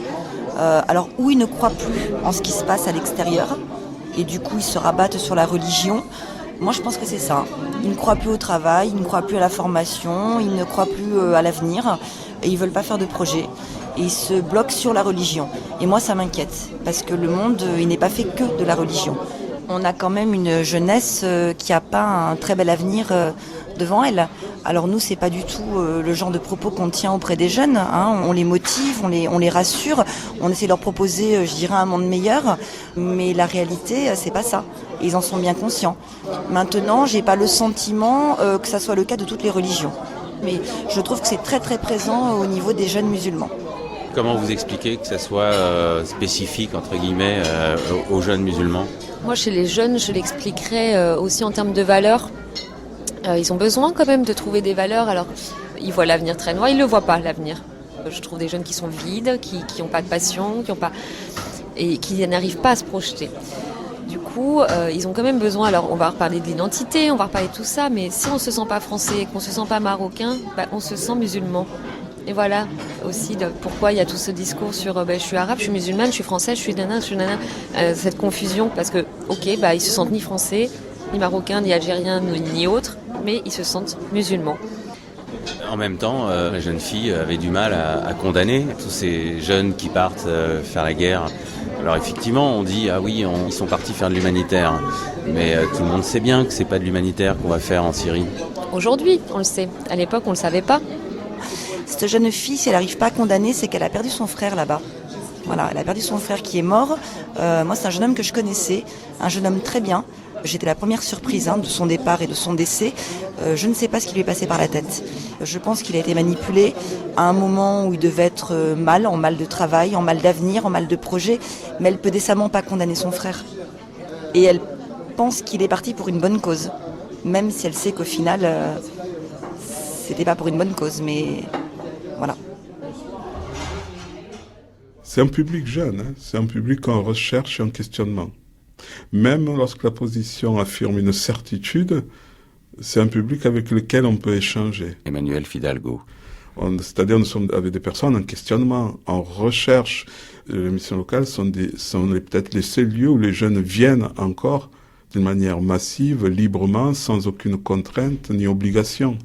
Alors, où ils ne croient plus en ce qui se passe à l'extérieur, et du coup, ils se rabattent sur la religion. Moi, je pense que c'est ça. Ils ne croient plus au travail, ils ne croient plus à la formation, ils ne croient plus à l'avenir, et ils ne veulent pas faire de projet. Et ils se bloquent sur la religion. Et moi, ça m'inquiète, parce que le monde, il n'est pas fait que de la religion. On a quand même une jeunesse qui n'a pas un très bel avenir devant elle. Alors nous, c'est pas du tout le genre de propos qu'on tient auprès des jeunes. Hein. On les motive, on les rassure, on essaie de leur proposer, je dirais, un monde meilleur. Mais la réalité, c'est pas ça. Et ils en sont bien conscients. Maintenant, j'ai pas le sentiment que ça soit le cas de toutes les religions. Mais je trouve que c'est très très présent au niveau des jeunes musulmans. Comment vous expliquez que ça soit spécifique, entre guillemets, aux jeunes musulmans ? Moi, chez les jeunes, je l'expliquerais aussi en termes de valeurs. Ils ont besoin quand même de trouver des valeurs. Alors, ils voient l'avenir très noir, ils ne le voient pas, l'avenir. Je trouve des jeunes qui sont vides, qui n'ont pas de passion, et qui n'arrivent pas à se projeter. Du coup, ils ont quand même besoin, alors on va reparler de l'identité, on va reparler de tout ça, mais si on ne se sent pas français, qu'on ne se sent pas marocain, on se sent musulman. Et voilà aussi pourquoi il y a tout ce discours sur je suis arabe, je suis musulmane, je suis française, je suis nana, cette confusion, parce que ils se sentent ni français, ni marocains, ni algériens, ni autres, mais ils se sentent musulmans. En même temps, la jeune fille avait du mal à condamner tous ces jeunes qui partent faire la guerre. Alors effectivement, on dit ils sont partis faire de l'humanitaire, mais tout le monde sait bien que c'est pas de l'humanitaire qu'on va faire en Syrie. Aujourd'hui, on le sait. À l'époque, on le savait pas. Cette jeune fille, si elle n'arrive pas à condamner, c'est qu'elle a perdu son frère là-bas. Voilà, elle a perdu son frère qui est mort. Moi, c'est un jeune homme que je connaissais, un jeune homme très bien. J'étais la première surprise de son départ et de son décès. Je ne sais pas ce qui lui est passé par la tête. Je pense qu'il a été manipulé à un moment où il devait être en mal de travail, en mal d'avenir, en mal de projet. Mais elle peut décemment pas condamner son frère. Et elle pense qu'il est parti pour une bonne cause. Même si elle sait qu'au final, c'était pas pour une bonne cause. Mais voilà. C'est un public jeune, c'est un public en recherche et en questionnement. Même lorsque la position affirme une certitude, c'est un public avec lequel on peut échanger. Emmanuel Fidalgo. C'est-à-dire nous sommes avec des personnes en questionnement, en recherche. Les missions locales sont peut-être les seuls lieux où les jeunes viennent encore d'une manière massive, librement, sans aucune contrainte ni obligation.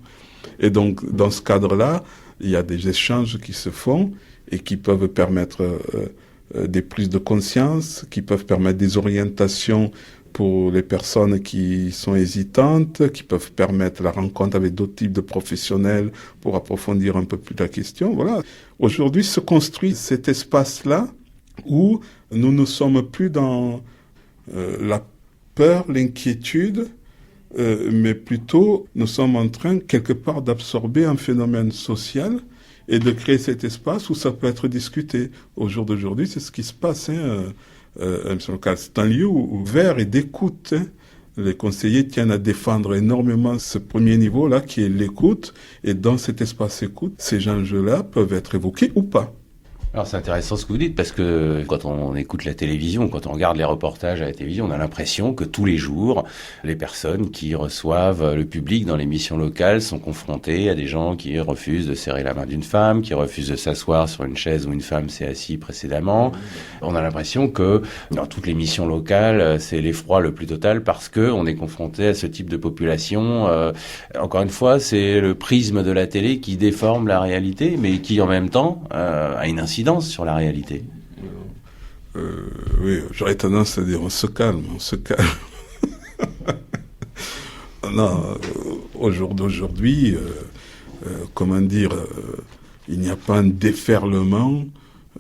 Et donc, dans ce cadre-là, il y a des échanges qui se font et qui peuvent permettre des prises de conscience, qui peuvent permettre des orientations pour les personnes qui sont hésitantes, qui peuvent permettre la rencontre avec d'autres types de professionnels pour approfondir un peu plus la question. Voilà. Aujourd'hui se construit cet espace-là où nous ne sommes plus dans la peur, l'inquiétude, mais plutôt nous sommes en train quelque part d'absorber un phénomène social et de créer cet espace où ça peut être discuté. Au jour d'aujourd'hui, c'est ce qui se passe. C'est un lieu ouvert et d'écoute. Les conseillers tiennent à défendre énormément ce premier niveau-là qui est l'écoute. Et dans cet espace écoute, ces enjeux-là peuvent être évoqués ou pas. Alors c'est intéressant ce que vous dites, parce que quand on écoute la télévision, quand on regarde les reportages à la télévision, on a l'impression que tous les jours, les personnes qui reçoivent le public dans les missions locales sont confrontées à des gens qui refusent de serrer la main d'une femme, qui refusent de s'asseoir sur une chaise où une femme s'est assise précédemment. On a l'impression que dans toutes les missions locales, c'est l'effroi le plus total parce que on est confronté à ce type de population. Encore une fois, c'est le prisme de la télé qui déforme la réalité, mais qui en même temps a une incidence sur la réalité. Oui, j'aurais tendance à dire on se calme. Non, au jour d'aujourd'hui, il n'y a pas un déferlement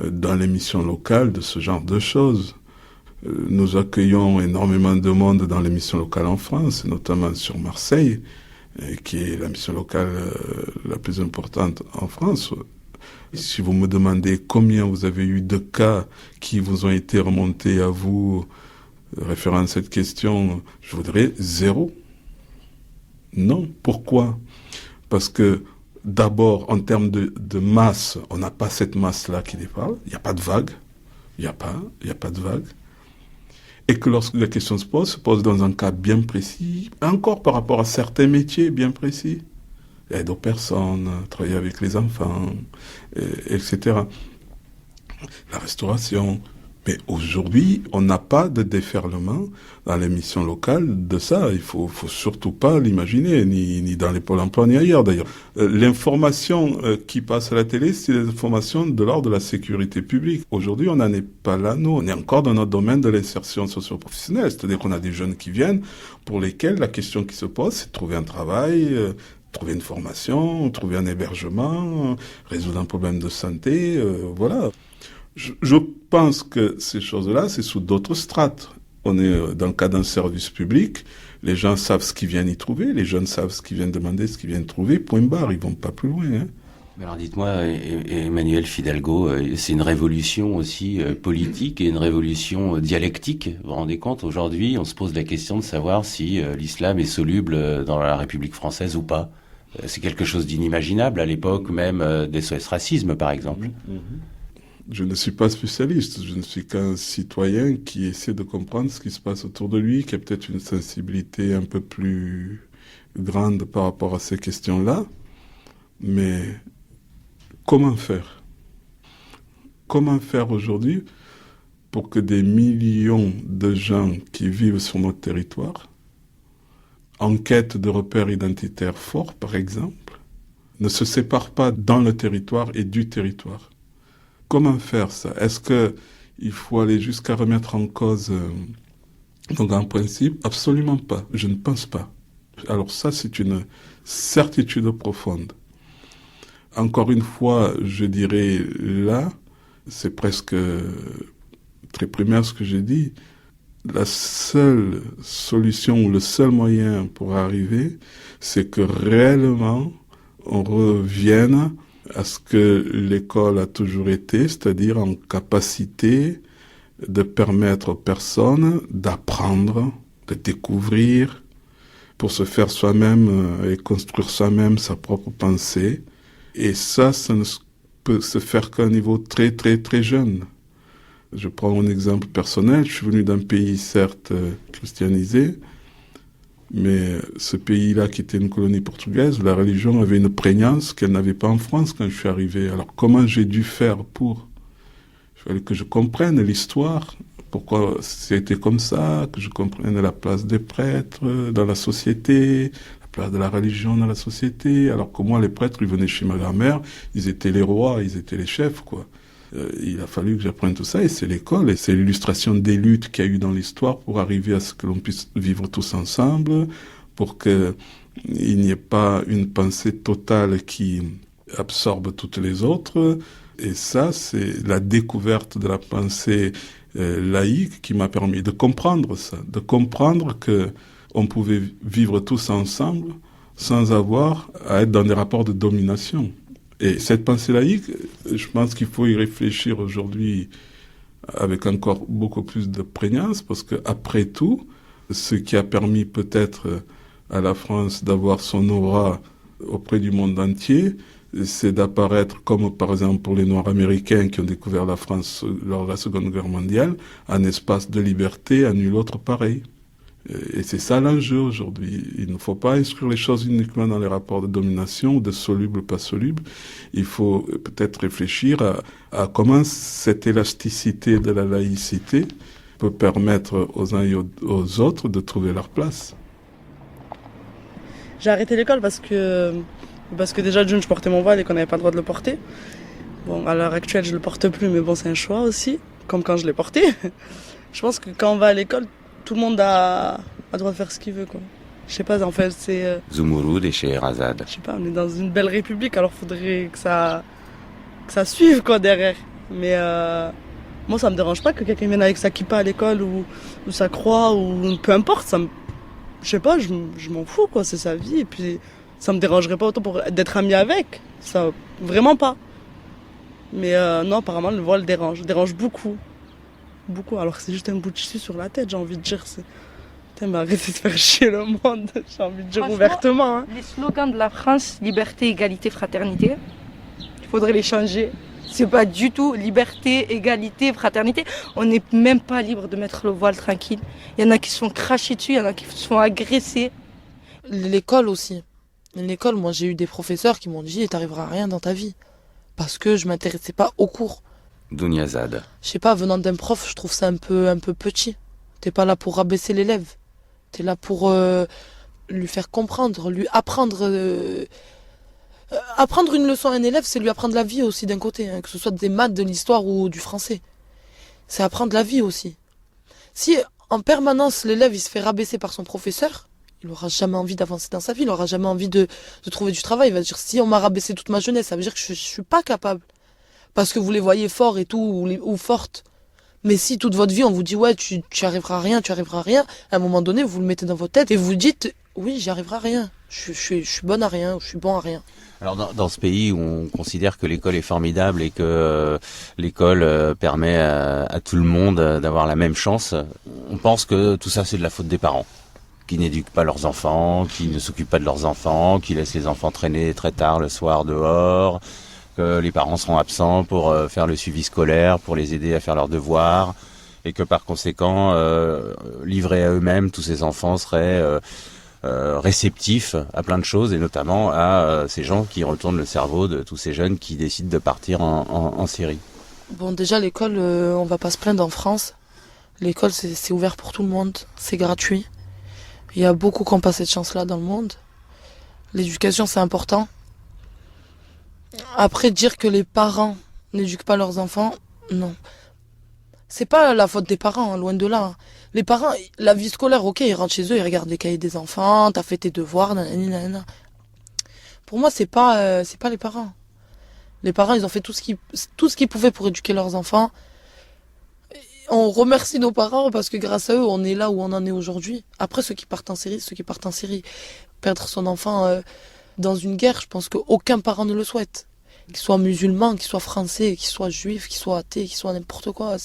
dans les missions locales de ce genre de choses. Nous accueillons énormément de monde dans les missions locales en France, notamment sur Marseille, qui est la mission locale la plus importante en France. Si vous me demandez combien vous avez eu de cas qui vous ont été remontés à vous, référant à cette question, je vous dirais 0. Non. Pourquoi ? Parce que d'abord, en termes de masse, on n'a pas cette masse-là qui déparle. Il n'y a pas de vague. Il n'y a pas de vague. Et que lorsque la question se pose dans un cas bien précis, encore par rapport à certains métiers bien précis. Aide aux personnes, travailler avec les enfants, etc. La restauration. Mais aujourd'hui, on n'a pas de déferlement dans les missions locales de ça. Il faut surtout pas l'imaginer, ni dans les pôles emploi, ni ailleurs d'ailleurs. L'information qui passe à la télé, c'est l'information de l'ordre de la sécurité publique. Aujourd'hui, on n'en est pas là, nous. On est encore dans notre domaine de l'insertion socio-professionnelle. C'est-à-dire qu'on a des jeunes qui viennent, pour lesquels la question qui se pose, c'est de trouver un travail, trouver une formation, trouver un hébergement, résoudre un problème de santé, voilà. Je pense que ces choses-là, c'est sous d'autres strates. On est dans le cas d'un service public, les gens savent ce qu'ils viennent y trouver, les jeunes savent ce qu'ils viennent demander, ce qu'ils viennent trouver, point barre, ils vont pas plus loin. Hein. Alors dites-moi, Emmanuel Fidalgo, c'est une révolution aussi politique et une révolution dialectique. Vous vous rendez compte, aujourd'hui, on se pose la question de savoir si l'islam est soluble dans la République française ou pas. C'est quelque chose d'inimaginable à l'époque même des SOS Racisme, par exemple. Je ne suis pas spécialiste, je ne suis qu'un citoyen qui essaie de comprendre ce qui se passe autour de lui, qui a peut-être une sensibilité un peu plus grande par rapport à ces questions-là. Mais comment faire ? Comment faire aujourd'hui pour que des millions de gens qui vivent sur notre territoire, en quête de repères identitaires forts, par exemple, ne se séparent pas dans le territoire et du territoire ? Comment faire ça ? Est-ce qu'il faut aller jusqu'à remettre en cause donc un principe ? Absolument pas. Je ne pense pas. Alors ça, c'est une certitude profonde. Encore une fois, je dirais là, c'est presque très primaire ce que j'ai dit, la seule solution ou le seul moyen pour arriver, c'est que réellement on revienne à ce que l'école a toujours été, c'est-à-dire en capacité de permettre aux personnes d'apprendre, de découvrir, pour se faire soi-même et construire soi-même sa propre pensée. Et ça ne peut se faire qu'à un niveau très très très jeune. Je prends mon exemple personnel, je suis venu d'un pays certes christianisé, mais ce pays-là qui était une colonie portugaise, la religion avait une prégnance qu'elle n'avait pas en France quand je suis arrivé. Alors comment j'ai dû faire pour ? Il fallait que je comprenne l'histoire, pourquoi c'était comme ça, que je comprenne la place des prêtres dans la société, la place de la religion dans la société. Alors que moi, les prêtres, ils venaient chez ma grand-mère, ils étaient les rois, ils étaient les chefs, quoi. Il a fallu que j'apprenne tout ça, et c'est l'école, et c'est l'illustration des luttes qu'il y a eu dans l'histoire pour arriver à ce que l'on puisse vivre tous ensemble, pour qu'il n'y ait pas une pensée totale qui absorbe toutes les autres. Et ça, c'est la découverte de la pensée laïque qui m'a permis de comprendre ça, de comprendre que on pouvait vivre tous ensemble sans avoir à être dans des rapports de domination. Et cette pensée laïque, je pense qu'il faut y réfléchir aujourd'hui avec encore beaucoup plus de prégnance, parce que après tout, ce qui a permis peut-être à la France d'avoir son aura auprès du monde entier, c'est d'apparaître, comme par exemple pour les Noirs américains qui ont découvert la France lors de la Seconde Guerre mondiale, un espace de liberté à nul autre pareil. Et c'est ça l'enjeu aujourd'hui. Il ne faut pas inscrire les choses uniquement dans les rapports de domination, de soluble, pas soluble. Il faut peut-être réfléchir à comment cette élasticité de la laïcité peut permettre aux uns et aux autres de trouver leur place. J'ai arrêté l'école parce que déjà d'une, je portais mon voile et qu'on n'avait pas le droit de le porter. Bon, à l'heure actuelle, je le porte plus, mais bon, c'est un choix aussi, comme quand je l'ai porté. Je pense que quand on va à l'école, tout le monde a le droit de faire ce qu'il veut, quoi. Je sais pas, en fait, c'est... Zoumourou et Scheherazade. Je sais pas, on est dans une belle république, alors faudrait que ça suive, quoi, derrière. Mais moi, ça me dérange pas que quelqu'un vienne avec sa kippa à l'école ou sa croix ou peu importe. Je sais pas, je m'en fous, quoi, c'est sa vie. Et puis, ça me dérangerait pas autant d'être ami avec. Ça, vraiment pas. Mais non, apparemment, le voile dérange beaucoup. Beaucoup, alors que c'est juste un bout de tissu sur la tête, j'ai envie de dire. Putain, mais arrêtez de faire chier le monde, j'ai envie de dire ouvertement. Hein. Les slogans de la France, liberté, égalité, fraternité, il faudrait les changer. C'est pas du tout liberté, égalité, fraternité. On n'est même pas libre de mettre le voile tranquille. Il y en a qui se font cracher dessus, il y en a qui se font agresser. L'école aussi. L'école, moi j'ai eu des professeurs qui m'ont dit t'arriveras à rien dans ta vie. Parce que je m'intéressais pas aux cours. Dunyazad. Je sais pas, venant d'un prof, je trouve ça un peu petit. T'es pas là pour rabaisser l'élève. T'es là pour lui faire comprendre, lui apprendre. Apprendre une leçon à un élève, c'est lui apprendre la vie aussi d'un côté, hein, que ce soit des maths, de l'histoire ou du français. C'est apprendre la vie aussi. Si en permanence l'élève il se fait rabaisser par son professeur, il aura jamais envie d'avancer dans sa vie, il aura jamais envie de trouver du travail. Il va se dire si on m'a rabaissé toute ma jeunesse, ça veut dire que je suis pas capable. Parce que vous les voyez forts et tout, ou fortes. Mais si toute votre vie on vous dit ouais tu arriveras à rien, à un moment donné vous le mettez dans votre tête et vous dites oui j'y arriverai à rien, je suis bonne à rien, je suis bon à rien. Alors dans ce pays où on considère que l'école est formidable et que l'école permet à tout le monde d'avoir la même chance, on pense que tout ça c'est de la faute des parents, qui n'éduquent pas leurs enfants, qui ne s'occupent pas de leurs enfants, qui laissent les enfants traîner très tard le soir dehors, que les parents seront absents pour faire le suivi scolaire, pour les aider à faire leurs devoirs, et que par conséquent, livrés à eux-mêmes, tous ces enfants seraient réceptifs à plein de choses, et notamment à ces gens qui retournent le cerveau de tous ces jeunes qui décident de partir en Syrie. Bon, déjà l'école, on va pas se plaindre en France. L'école, c'est ouvert pour tout le monde, c'est gratuit. Il y a beaucoup qui n'ont pas cette chance-là dans le monde. L'éducation, c'est important. Après, dire que les parents n'éduquent pas leurs enfants, non. C'est pas la faute des parents, hein, loin de là. Les parents, la vie scolaire, ok, ils rentrent chez eux, ils regardent les cahiers des enfants, t'as fait tes devoirs, nanana. Pour moi, c'est pas les parents. Les parents, ils ont fait tout ce qu'ils pouvaient pour éduquer leurs enfants. On remercie nos parents parce que grâce à eux, on est là où on en est aujourd'hui. Après, ceux qui partent en Syrie, perdre son enfant dans une guerre, je pense qu'aucun parent ne le souhaite. Qu'il soit musulman, qu'il soit français, qu'il soit juif, qu'il soit athée, qu'il soit n'importe quoi.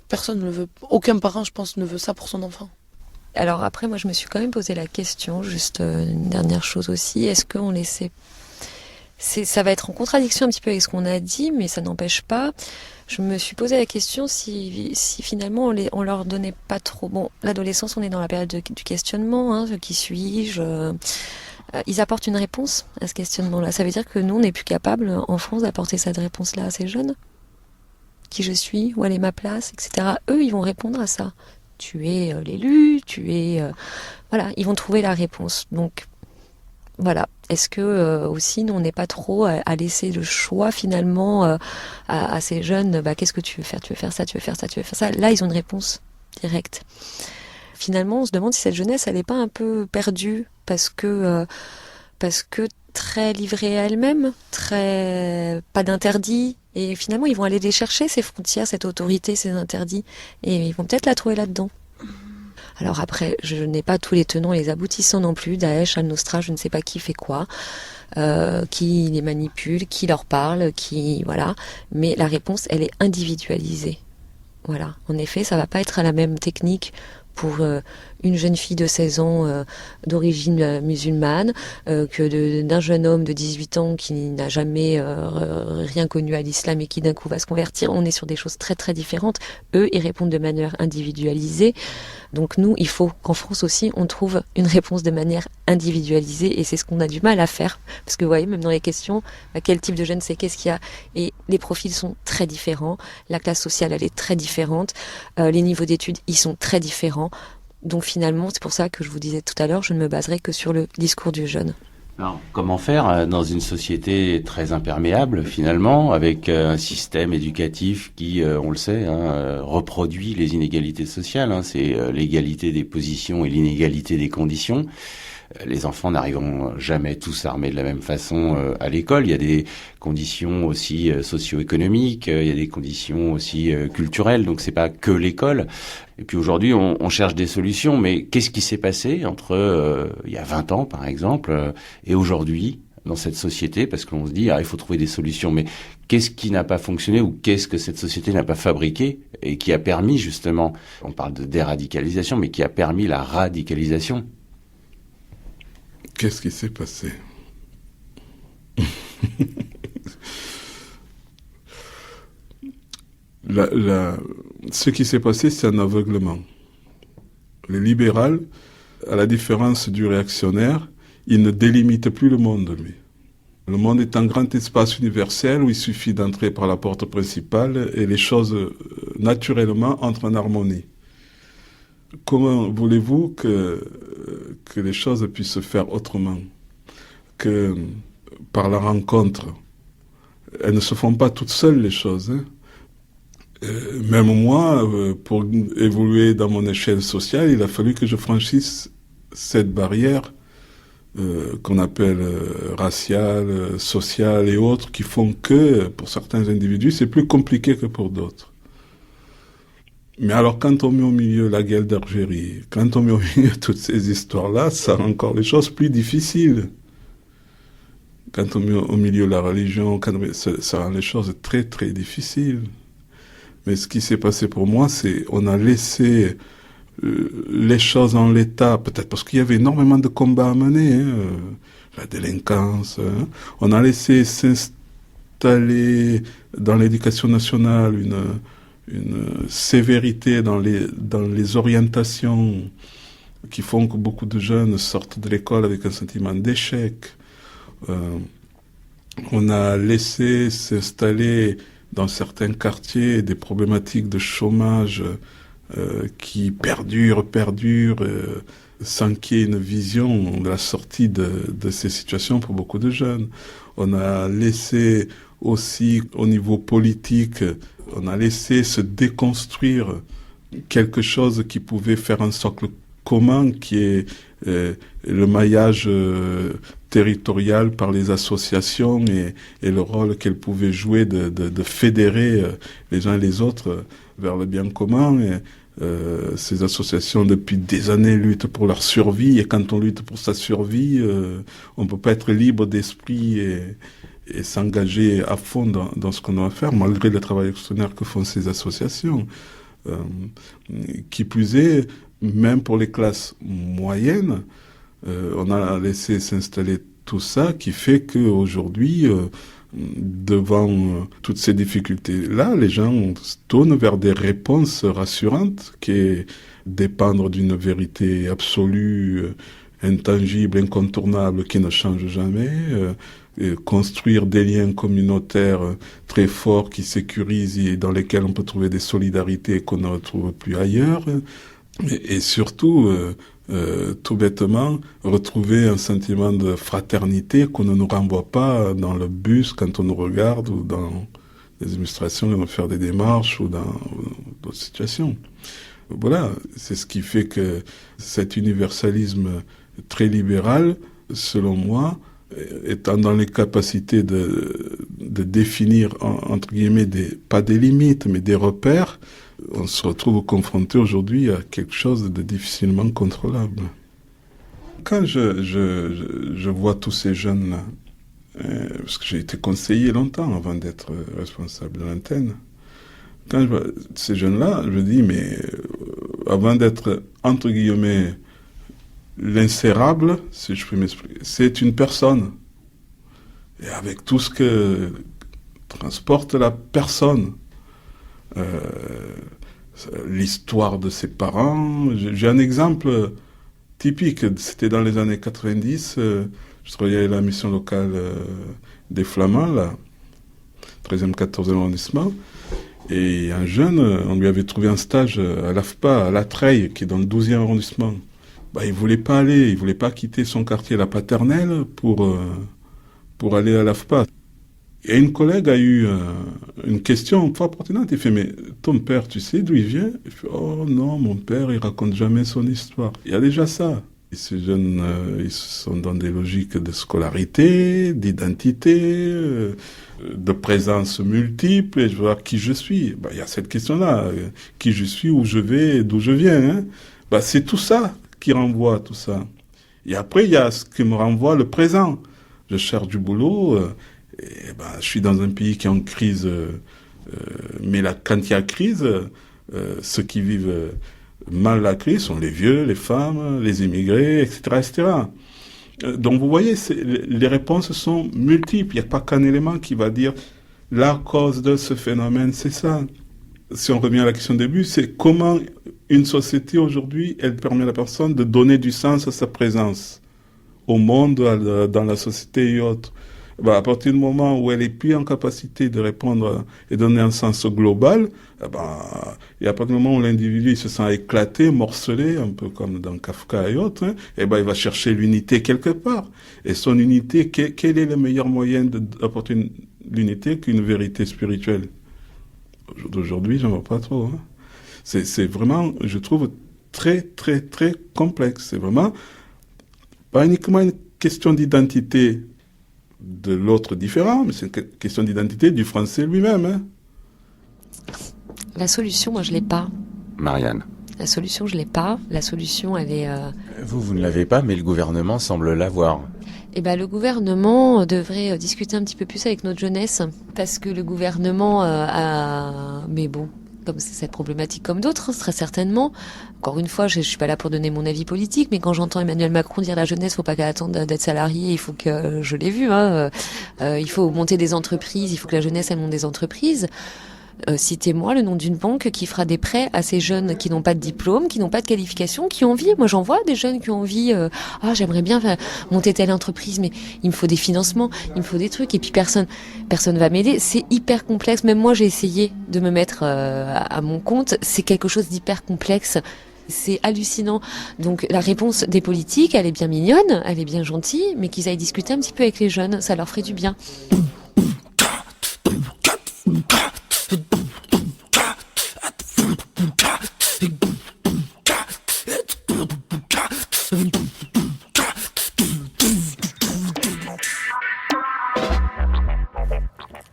Personne ne le veut. Aucun parent, je pense, ne veut ça pour son enfant. Alors après, moi, je me suis quand même posé la question, juste une dernière chose aussi, est-ce qu'on laissait... Ça va être en contradiction un petit peu avec ce qu'on a dit, mais ça n'empêche pas. Je me suis posé la question si finalement on leur donnait pas trop... Bon, l'adolescence, on est dans la période du questionnement, hein, qui suis-je ils apportent une réponse à ce questionnement-là. Ça veut dire que nous, on n'est plus capable, en France, d'apporter cette réponse-là à ces jeunes. Qui je suis, où elle est ma place, etc. Eux, ils vont répondre à ça. Tu es l'élu, tu es... Voilà, ils vont trouver la réponse. Donc, voilà. est-ce que aussi nous on n'est pas trop à laisser le choix finalement à ces jeunes, qu'est-ce que tu veux faire ça, tu veux faire ça, tu veux faire ça. Là ils ont une réponse directe. Finalement on se demande si cette jeunesse elle n'est pas un peu perdue parce que très livrée à elle-même, très pas d'interdit, et finalement ils vont aller les chercher ces frontières, cette autorité, ces interdits, et ils vont peut-être la trouver là-dedans. Alors après, je n'ai pas tous les tenants et les aboutissants non plus, Daesh, Al-Nosra, je ne sais pas qui fait quoi, qui les manipule, qui leur parle, voilà, mais la réponse elle est individualisée. Voilà, en effet, ça va pas être à la même technique pour une jeune fille de 16 ans d'origine musulmane que d'un jeune homme de 18 ans qui n'a jamais rien connu à l'islam et qui d'un coup va se convertir. On est sur des choses très très différentes. Eux, ils répondent de manière individualisée. Donc nous, il faut qu'en France aussi, on trouve une réponse de manière individualisée, et c'est ce qu'on a du mal à faire. Parce que vous voyez, même dans les questions, quel type de jeune c'est, qu'est-ce qu'il y a, et les profils sont très différents, la classe sociale, elle est très différente, les niveaux d'études, ils sont très différents. Donc finalement, c'est pour ça que je vous disais tout à l'heure, je ne me baserai que sur le discours du jeune. Alors, comment faire dans une société très imperméable, finalement, avec un système éducatif qui, on le sait, reproduit les inégalités sociales. C'est l'égalité des positions et l'inégalité des conditions. Les enfants n'arriveront jamais tous armés de la même façon à l'école. Il y a des conditions aussi socio-économiques, il y a des conditions aussi culturelles, donc c'est pas que l'école. Et puis aujourd'hui, on cherche des solutions, mais qu'est-ce qui s'est passé entre il y a 20 ans, par exemple, et aujourd'hui dans cette société? Parce qu'on se dit, il faut trouver des solutions, mais qu'est-ce qui n'a pas fonctionné, ou qu'est-ce que cette société n'a pas fabriqué et qui a permis justement, on parle de déradicalisation, mais qui a permis la radicalisation? Qu'est-ce qui s'est passé? Ce qui s'est passé, c'est un aveuglement. Le libéral, à la différence du réactionnaire, il ne délimite plus le monde, lui. Le monde est un grand espace universel où il suffit d'entrer par la porte principale et les choses, naturellement, entrent en harmonie. Comment voulez-vous que les choses puissent se faire autrement que par la rencontre? Elles ne se font pas toutes seules, les choses. Même moi, pour évoluer dans mon échelle sociale, il a fallu que je franchisse cette barrière qu'on appelle raciale, sociale et autres, qui font que, pour certains individus, c'est plus compliqué que pour d'autres. Mais alors, quand on met au milieu la guerre d'Algérie, quand on met au milieu toutes ces histoires-là, ça rend encore les choses plus difficiles. Quand on met au milieu la religion, ça rend les choses très, très difficiles. Mais ce qui s'est passé pour moi, c'est on a laissé les choses en l'état, peut-être parce qu'il y avait énormément de combats à mener, la délinquance. On a laissé s'installer dans l'éducation nationale une sévérité dans les orientations qui font que beaucoup de jeunes sortent de l'école avec un sentiment d'échec. On a laissé s'installer dans certains quartiers des problématiques de chômage qui perdurent, sans qu'il y ait une vision de la sortie de ces situations pour beaucoup de jeunes. On a laissé aussi, au niveau politique, on a laissé se déconstruire quelque chose qui pouvait faire un socle commun, qui est le maillage territorial par les associations et le rôle qu'elles pouvaient jouer de fédérer les uns et les autres vers le bien commun. Ces associations, depuis des années, luttent pour leur survie, et quand on lutte pour sa survie, on ne peut pas être libre d'esprit et s'engager à fond dans ce qu'on doit faire, malgré le travail extraordinaire que font ces associations. Qui plus est, même pour les classes moyennes, on a laissé s'installer tout ça, qui fait qu'aujourd'hui, devant toutes ces difficultés-là, les gens se tournent vers des réponses rassurantes, qui est dépendre d'une vérité absolue, intangible, incontournable, qui ne change jamais, construire des liens communautaires très forts qui sécurisent et dans lesquels on peut trouver des solidarités qu'on ne retrouve plus ailleurs, et surtout tout bêtement, retrouver un sentiment de fraternité qu'on ne nous renvoie pas dans le bus quand on nous regarde ou dans les illustrations, on va faire des démarches ou dans d'autres situations. Voilà, c'est ce qui fait que cet universalisme très libéral, selon moi, étant dans les capacités de définir, entre guillemets, pas des limites, mais des repères, on se retrouve confronté aujourd'hui à quelque chose de difficilement contrôlable. Quand je vois tous ces jeunes-là, parce que j'ai été conseiller longtemps avant d'être responsable de l'antenne, quand je vois ces jeunes-là, je dis, mais avant d'être, entre guillemets, l'insérable, si je peux m'expliquer, c'est une personne. Et avec tout ce que transporte la personne, l'histoire de ses parents. J'ai un exemple typique, c'était dans les années 90, je travaillais à la mission locale des Flamands, là, 13e, 14e arrondissement, et un jeune, on lui avait trouvé un stage à l'AFPA, à La Treille, qui est dans le 12e arrondissement. Il voulait pas quitter son quartier, la paternelle, pour aller à l'AFPA. Et une collègue a eu une question fort pertinente. Il fait, mais ton père, tu sais d'où il vient? Il fait, oh non, mon père, il raconte jamais son histoire. Il y a déjà ça. Et ces jeunes, ils sont dans des logiques de scolarité, d'identité, de présence multiple, et je veux voir qui je suis. Il y a cette question-là. Qui je suis, où je vais, d'où je viens. Hein. C'est tout ça qui renvoie tout ça. Et après, il y a ce qui me renvoie le présent. Je cherche du boulot, je suis dans un pays qui est en crise, mais quand il y a crise, ceux qui vivent mal la crise sont les vieux, les femmes, les immigrés, etc., etc. Donc vous voyez, les réponses sont multiples. Il n'y a pas qu'un élément qui va dire la cause de ce phénomène, c'est ça. Si on revient à la question du début, c'est comment une société aujourd'hui, elle permet à la personne de donner du sens à sa présence au monde, dans la société et autres. À partir du moment où elle est plus en capacité de répondre et donner un sens global, et à partir du moment où l'individu se sent éclaté, morcelé, un peu comme dans Kafka et autres, il va chercher l'unité quelque part. Et son unité, quel est le meilleur moyen d'apporter l'unité qu'une vérité spirituelle? Aujourd'hui, j'en vois pas trop. Hein. C'est vraiment, je trouve, très, très, très complexe. C'est vraiment pas uniquement une question d'identité de l'autre différent, mais c'est une question d'identité du français lui-même. Hein. La solution, moi, je l'ai pas. Marianne. La solution, je l'ai pas. La solution, elle est... Vous ne l'avez pas, mais le gouvernement semble l'avoir. Le gouvernement devrait discuter un petit peu plus avec notre jeunesse, parce que le gouvernement a... Mais bon, comme c'est cette problématique comme d'autres, très certainement. Encore une fois, je suis pas là pour donner mon avis politique, mais quand j'entends Emmanuel Macron dire la jeunesse, faut pas qu'elle attende d'être salariée, il faut que, je l'ai vu, il faut monter des entreprises, il faut que la jeunesse elle monte des entreprises. Citez-moi le nom d'une banque qui fera des prêts à ces jeunes qui n'ont pas de diplôme, qui n'ont pas de qualification, qui ont envie. Moi, j'en vois des jeunes qui ont envie. J'aimerais bien monter telle entreprise, mais il me faut des financements, il me faut des trucs. Et puis personne va m'aider. C'est hyper complexe. Même moi, j'ai essayé de me mettre à mon compte. C'est quelque chose d'hyper complexe. C'est hallucinant. Donc la réponse des politiques, elle est bien mignonne, elle est bien gentille, mais qu'ils aillent discuter un petit peu avec les jeunes, ça leur ferait du bien.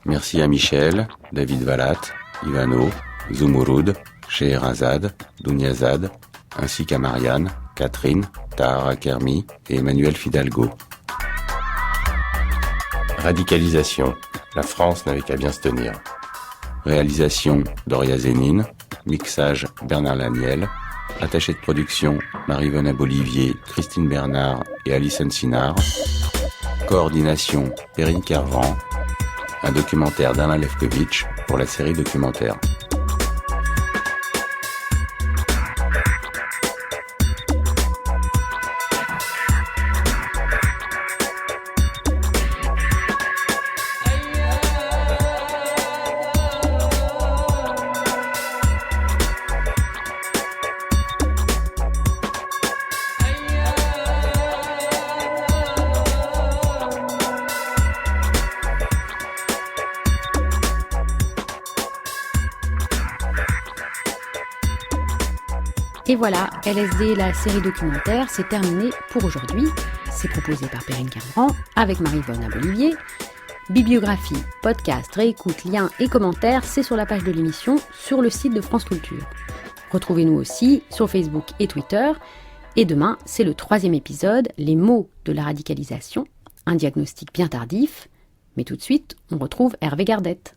Merci à Michel, David Valat, Ivano, Zumurud, Scheherazade, Dunyazad, ainsi qu'à Marianne, Catherine, Tahara Kermi et Emmanuel Fidalgo. Radicalisation. La France n'avait qu'à bien se tenir. Réalisation Doria Zénine. Mixage Bernard Laniel. Attaché de production Marie-Venab Bolivier, Christine Bernard et Alison Sinard. Coordination Perrine Kervran. Un documentaire d'Alain Lefkovitch pour la série documentaire. Et voilà, LSD, la série documentaire, c'est terminé pour aujourd'hui. C'est proposé par Perrine Cameron avec Marie-Vonne Abolivier. Bibliographie, podcast, réécoute, liens et commentaires, c'est sur la page de l'émission sur le site de France Culture. Retrouvez-nous aussi sur Facebook et Twitter. Et demain, c'est le 3e épisode, Les mots de la radicalisation, un diagnostic bien tardif. Mais tout de suite, on retrouve Hervé Gardette.